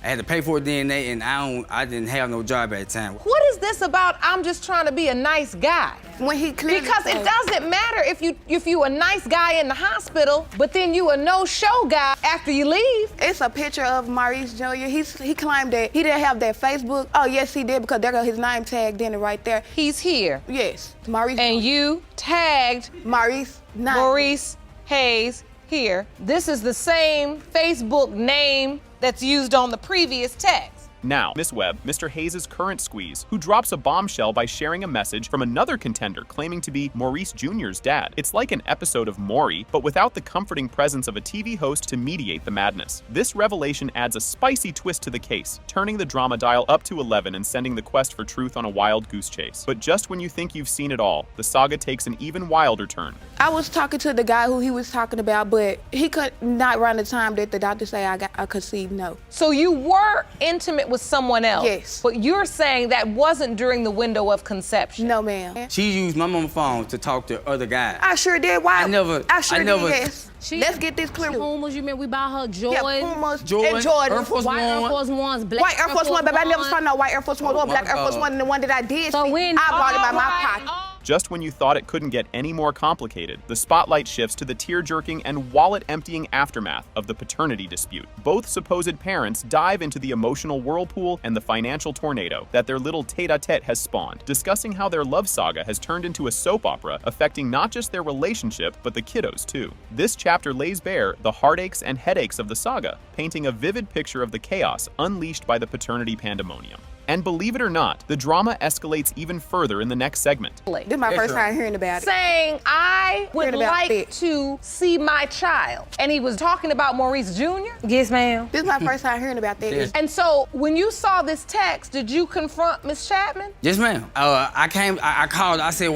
I had to pay for DNA, and I didn't have no job at the time. What is this about I'm just trying to be a nice guy? When he clearly Because it doesn't matter if you a nice guy in the hospital, but then you a no-show guy after you leave. It's a picture of Maurice Jr. He claimed that he didn't have that Facebook. Oh, yes, he did, because there got his name tagged in it right there. He's here. Yes, Maurice. And you tagged Maurice Hayes here. This is the same Facebook name that's used on the previous text. Now, Miss Webb, Mr. Hayes' current squeeze, who drops a bombshell by sharing a message from another contender claiming to be Maurice Jr.'s dad. It's like an episode of Maury, but without the comforting presence of a TV host to mediate the madness. This revelation adds a spicy twist to the case, turning the drama dial up to 11 and sending the quest for truth on a wild goose chase. But just when you think you've seen it all, the saga takes an even wilder turn. I was talking to the guy who he was talking about, but he could not run the time that the doctor say I conceived, no. So you were intimate with someone else? Yes. But you're saying that wasn't during the window of conception? No, ma'am. She used my mama's phone to talk to other guys. I sure did. Why? I sure never. did, yes. Let's get this clear. Pumas, you mean we bought her Jordans? Yeah, Pumas Jordan, and Jordans. Air Force White Air One. Force Ones, black White Air Force One, but I never saw no white Air Force One or black Air Force One. And the one that I did see, I bought it by my pocket. Just when you thought it couldn't get any more complicated, the spotlight shifts to the tear-jerking and wallet-emptying aftermath of the paternity dispute. Both supposed parents dive into the emotional whirlpool and the financial tornado that their little tete-a-tete has spawned, discussing how their love saga has turned into a soap opera affecting not just their relationship, but the kiddos too. This chapter lays bare the heartaches and headaches of the saga, painting a vivid picture of the chaos unleashed by the paternity pandemonium. And believe it or not, the drama escalates even further in the next segment. This is my first time hearing about it. Saying, I would like to see my child. And he was talking about Maurice Jr.? Yes, ma'am. This is my first time hearing about that. Yes. And so, when you saw this text, did you confront Miss Chapman? Yes, ma'am. I called. I said,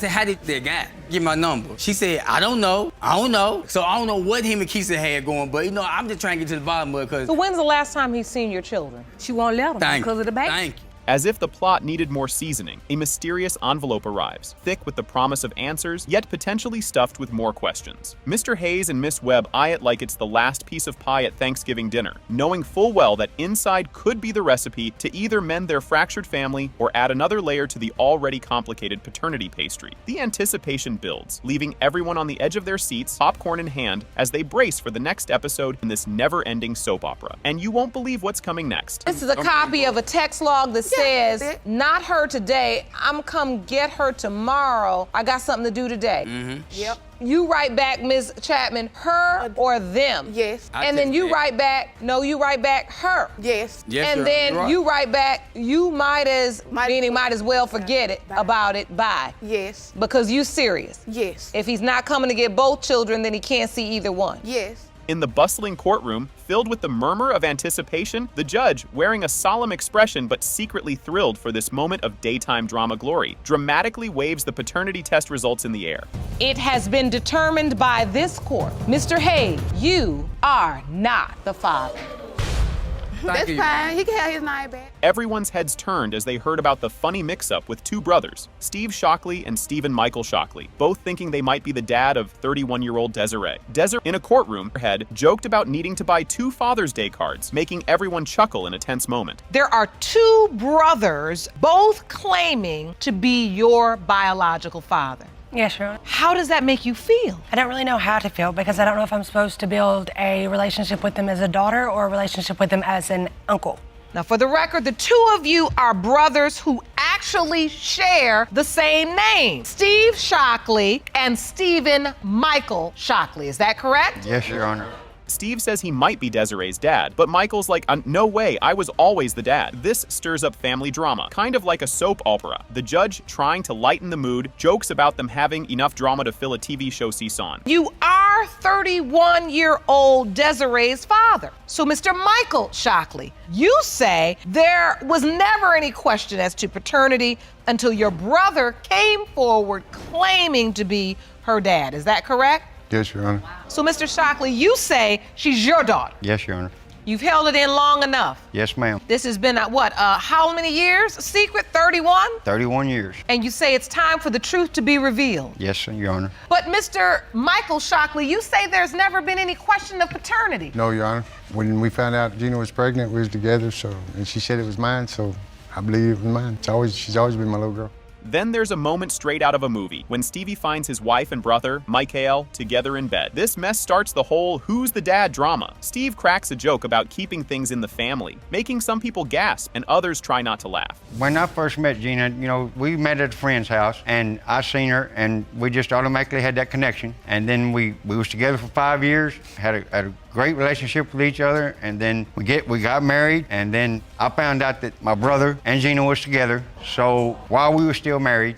how did that guy get my number? She said, I don't know. So I don't know what him and Keisha had going, but I'm just trying to get to the bottom of it because. So when's the last time he's seen your children? She won't let him because of the baby. Thank you. As if the plot needed more seasoning, a mysterious envelope arrives, thick with the promise of answers, yet potentially stuffed with more questions. Mr. Hayes and Miss Webb eye it like it's the last piece of pie at Thanksgiving dinner, knowing full well that inside could be the recipe to either mend their fractured family or add another layer to the already complicated paternity pastry. The anticipation builds, leaving everyone on the edge of their seats, popcorn in hand, as they brace for the next episode in this never-ending soap opera. And you won't believe what's coming next. This is a copy of a text log that says, not her today, I'm come get her tomorrow. I got something to do today. Mm-hmm. Yep. You write back, Ms. Chapman, her or them. Yes. And then you write back, you write back her. Yes. Yes, and then you write back, you might as well forget about it, bye. Yes. Because you serious. Yes. If he's not coming to get both children, then he can't see either one. Yes. In the bustling courtroom, filled with the murmur of anticipation, the judge, wearing a solemn expression but secretly thrilled for this moment of daytime drama glory, dramatically waves the paternity test results in the air. It has been determined by this court. Mr. Hayes, you are not the father. That's fine. He can have his name back. Everyone's heads turned as they heard about the funny mix-up with two brothers, Steve Shockley and Stephen Michael Shockley, both thinking they might be the dad of 31-year-old Desiree. Desiree, in a courtroom, head joked about needing to buy 2 Father's Day cards, making everyone chuckle in a tense moment. There are 2 brothers, both claiming to be your biological father. Yes, Your Honor. How does that make you feel? I don't really know how to feel because I don't know if I'm supposed to build a relationship with them as a daughter or a relationship with them as an uncle. Now, for the record, the 2 of you are brothers who actually share the same name, Steve Shockley and Stephen Michael Shockley. Is that correct? Yes, Your Honor. Steve says he might be Desiree's dad, but Michael's like, no way, I was always the dad. This stirs up family drama, kind of like a soap opera. The judge, trying to lighten the mood, jokes about them having enough drama to fill a TV show season. You are 31-year-old Desiree's father. So, Mr. Michael Shockley, you say there was never any question as to paternity until your brother came forward claiming to be her dad. Is that correct? Yes, Your Honor. So, Mr. Shockley, you say she's your daughter. Yes, Your Honor. You've held it in long enough. Yes, ma'am. This has been, how many years? Secret, 31? 31 years. And you say it's time for the truth to be revealed. Yes, Your Honor. But Mr. Michael Shockley, you say there's never been any question of paternity. No, Your Honor. When we found out Gina was pregnant, we was together, and she said it was mine, so I believe it was mine. She's always been my little girl. Then there's a moment straight out of a movie, when Stevie finds his wife and brother, Michael, together in bed. This mess starts the whole who's the dad drama. Steve cracks a joke about keeping things in the family, making some people gasp and others try not to laugh. When I first met Gina, we met at a friend's house, and I seen her, and we just automatically had that connection. And then we was together for 5 years, had a great relationship with each other, and then we got married, and then I found out that my brother and Gina was together. So while we were still married.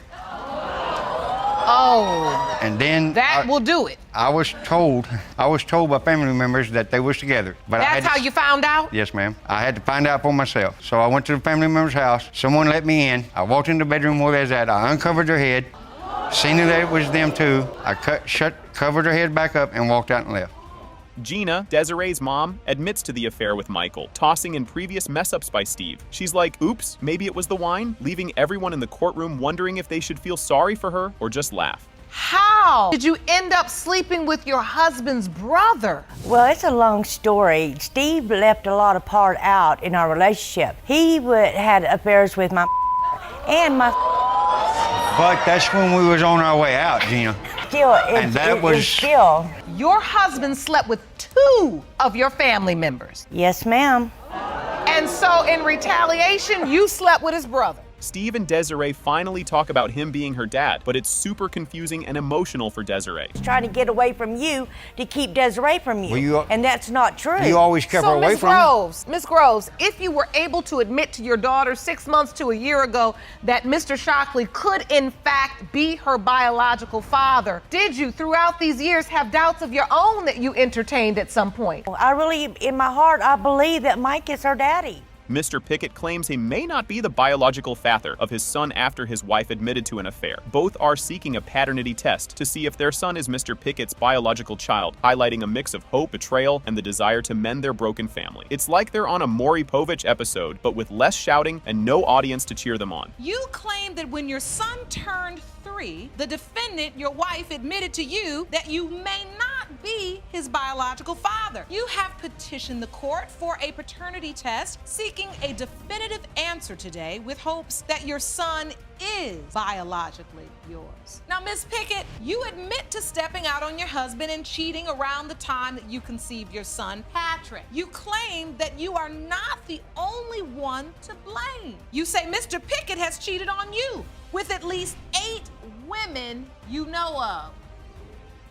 Oh. And then that will do it. I was told by family members that they was together. But That's how you found out? Yes, ma'am. I had to find out for myself. So I went to the family member's house. Someone let me in. I walked in the bedroom where they was at. I uncovered their head, seen that it was them too. I covered her head back up and walked out and left. Gina, Desiree's mom, admits to the affair with Michael, tossing in previous mess-ups by Steve. She's like, oops, maybe it was the wine, leaving everyone in the courtroom wondering if they should feel sorry for her or just laugh. How did you end up sleeping with your husband's brother? Well, it's a long story. Steve left a lot of part out in our relationship. He had affairs with my and my. But that's when we was on our way out, Gina. Still. Your husband slept with 2 of your family members. Yes, ma'am. And so in retaliation, you slept with his brother. Steve and Desiree finally talk about him being her dad, but it's super confusing and emotional for Desiree. He's trying to get away from you to keep Desiree from you, and that's not true. You always kept her away from me. Miss Groves, if you were able to admit to your daughter 6 months to a year ago that Mr. Shockley could in fact be her biological father, did you throughout these years have doubts of your own that you entertained at some point? I really, in my heart, I believe that Mike is her daddy. Mr. Pickett claims he may not be the biological father of his son after his wife admitted to an affair. Both are seeking a paternity test to see if their son is Mr. Pickett's biological child, highlighting a mix of hope, betrayal, and the desire to mend their broken family. It's like they're on a Maury Povich episode, but with less shouting and no audience to cheer them on. You claim that when your son turned 3, the defendant, your wife, admitted to you that you may not be his biological father. You have petitioned the court for a paternity test, seeking a definitive answer today with hopes that your son is biologically yours. Now, Ms. Pickett, you admit to stepping out on your husband and cheating around the time that you conceived your son, Patrick. You claim that you are not the only one to blame. You say Mr. Pickett has cheated on you with at least 8 women you know of.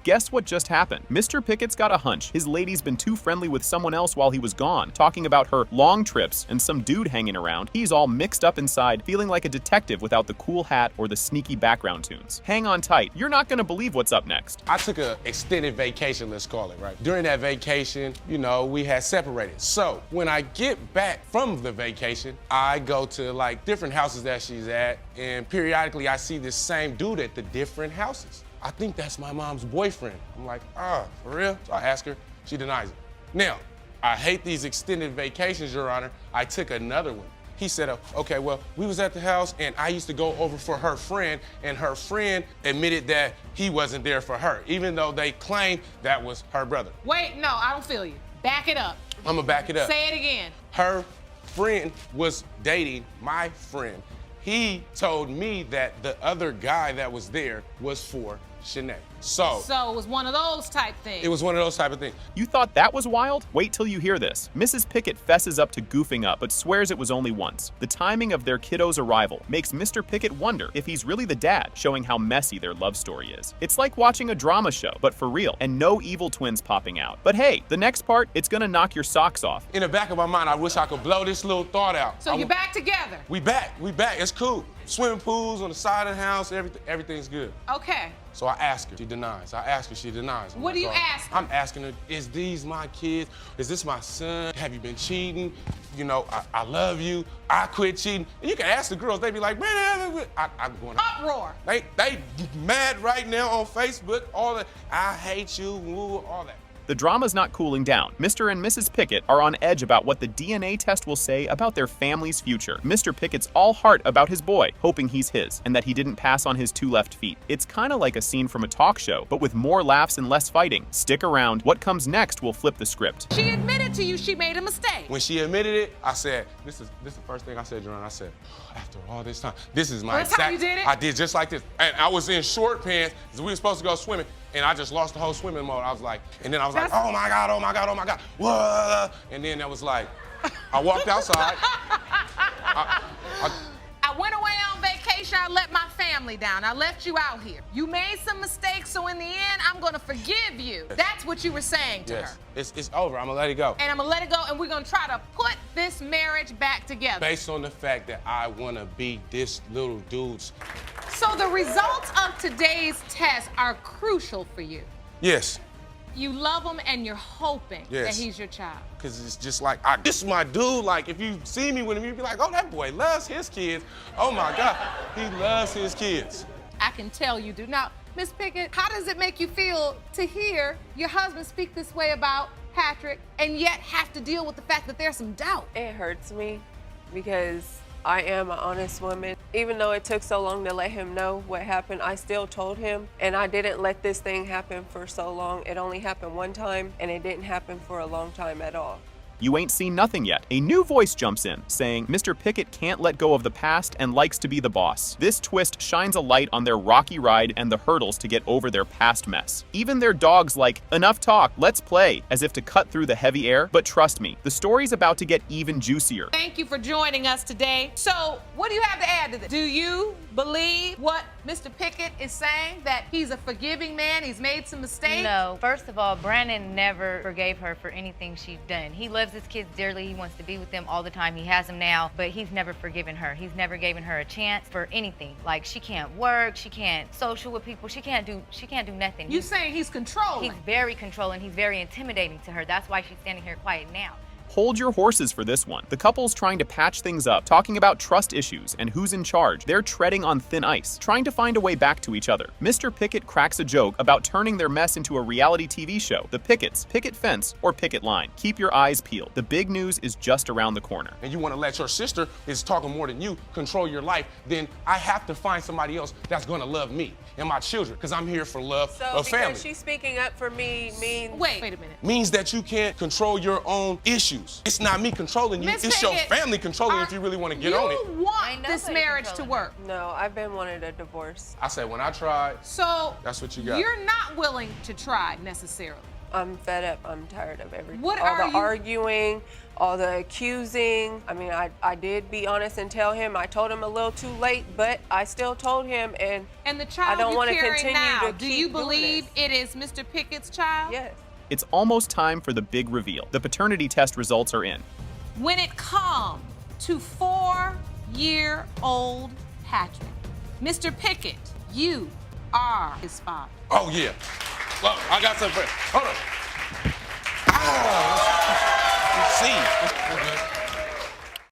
Guess what just happened? Mr. Pickett's got a hunch his lady's been too friendly with someone else while he was gone, talking about her long trips and some dude hanging around. He's all mixed up inside, feeling like a detective without the cool hat or the sneaky background tunes. Hang on tight, you're not gonna believe what's up next. I took an extended vacation, let's call it, right? During that vacation, you know, we had separated. So when I get back from the vacation, I go to like different houses that she's at, and periodically I see this same dude at the different houses. I think that's my mom's boyfriend. I'm like, for real? So I ask her, she denies it. Now, I hate these extended vacations, Your Honor. I took another one. He said, okay, well, we was at the house and I used to go over for her friend, and her friend admitted that he wasn't there for her, even though they claimed that was her brother. Wait, no, I don't feel you. Back it up. I'm gonna back it up. Say it again. Her friend was dating my friend. He told me that the other guy that was there was for Shanae. So it was one of those type things. It was one of those type of things. You thought that was wild? Wait till you hear this. Mrs. Pickett fesses up to goofing up, but swears it was only once. The timing of their kiddo's arrival makes Mr. Pickett wonder if he's really the dad, showing how messy their love story is. It's like watching a drama show, but for real, and no evil twins popping out. But hey, the next part, it's gonna knock your socks off. In the back of my mind, I wish I could blow this little thought out. So you're back together? We back, it's cool. Swimming pools on the side of the house, everything's good. Okay. So I ask her, she denies. I ask her, she denies. What do you ask her? I'm asking her, is these my kids? Is this my son? Have you been cheating? You know, I love you. I quit cheating. And you can ask the girls, they be like, man, I'm going uproar. They mad right now on Facebook, all that, I hate you, all that. The drama's not cooling down. Mr. and Mrs. Pickett are on edge about what the DNA test will say about their family's future. Mr. Pickett's all heart about his boy, hoping he's his, and that he didn't pass on his 2 left feet. It's kind of like a scene from a talk show, but with more laughs and less fighting. Stick around. What comes next will flip the script. She admitted to you she made a mistake. When she admitted it, I said, this is the first thing I said, Jerron. I said, after all this time, this is my exact. How you did it? I did just like this. And I was in short pants, because we were supposed to go swimming, and I just lost the whole swimming mode. I was like, and then I was like, oh my God, oh my God, oh my God. Whoa. And then that was like, I walked outside. I went away on vacation Anisha, I let my family down. I left you out here. You made some mistakes, so in the end, I'm gonna forgive you. Yes. That's what you were saying to her. Yes, it's over. I'm gonna let it go. And I'm gonna let it go, and we're gonna try to put this marriage back together. Based on the fact that I wanna be this little dude's. So the results of today's test are crucial for you. Yes. You love him and you're hoping that Yes. he's your child. Cause it's just like, this is my dude. Like, if you see me with him, you'd be like, oh, that boy loves his kids. Oh my God, he loves his kids. I can tell you do. Now, Miss Pickett, how does it make you feel to hear your husband speak this way about Patrick and yet have to deal with the fact that there's some doubt? It hurts me because I am an honest woman. Even though it took so long to let him know what happened, I still told him, and I didn't let this thing happen for so long. It only happened one time, and it didn't happen for a long time at all. You ain't seen nothing yet. A new voice jumps in, saying Mr. Pickett can't let go of the past and likes to be the boss. This twist shines a light on their rocky ride and the hurdles to get over their past mess. Even their dog's like, enough talk, let's play, as if to cut through the heavy air. But trust me, the story's about to get even juicier. Thank you for joining us today. So, what do you have to add to this? Do you believe what Mr. Pickett is saying, that he's a forgiving man, he's made some mistakes? No. First of all, Brandon never forgave her for anything she's done. He loves his kids dearly. He wants to be with them all the time. He has them now, but he's never forgiven her. He's never given her a chance for anything. Like, she can't work, she can't social with people, she can't do nothing. You saying he's controlling? He's very controlling. He's very intimidating to her. That's why she's standing here quiet now. Hold your horses for this one. The couple's trying to patch things up, talking about trust issues and who's in charge. They're treading on thin ice, trying to find a way back to each other. Mr. Pickett cracks a joke about turning their mess into a reality TV show. The Picketts, picket fence or picket line. Keep your eyes peeled. The big news is just around the corner. And you wanna let your sister, is talking more than you, control your life, then I have to find somebody else that's gonna love me and my children, because I'm here for love of family. Because she's speaking up for me means... Wait a minute. Means that you can't control your own issues. It's not me controlling you, Miss it's your Pickett, family controlling you if you really want to get on it. You want this marriage to work? No, I've been wanting a divorce. I said when I tried, So that's what you got. You're not willing to try necessarily. I'm fed up. I'm tired of everything. What all are the you- arguing, all the accusing. I mean, I did be honest and tell him. I told him a little too late, but I still told him, and the child I don't you're want to carrying continue now, to do keep you doing believe this. it is Mr. Pickett's child? Yes. It's almost time for the big reveal. The paternity test results are in. When it comes to 4-year-old Patrick, Mr. Pickett, you are his father. Oh yeah. Well, I got something for you. Hold on. Ah, let's see.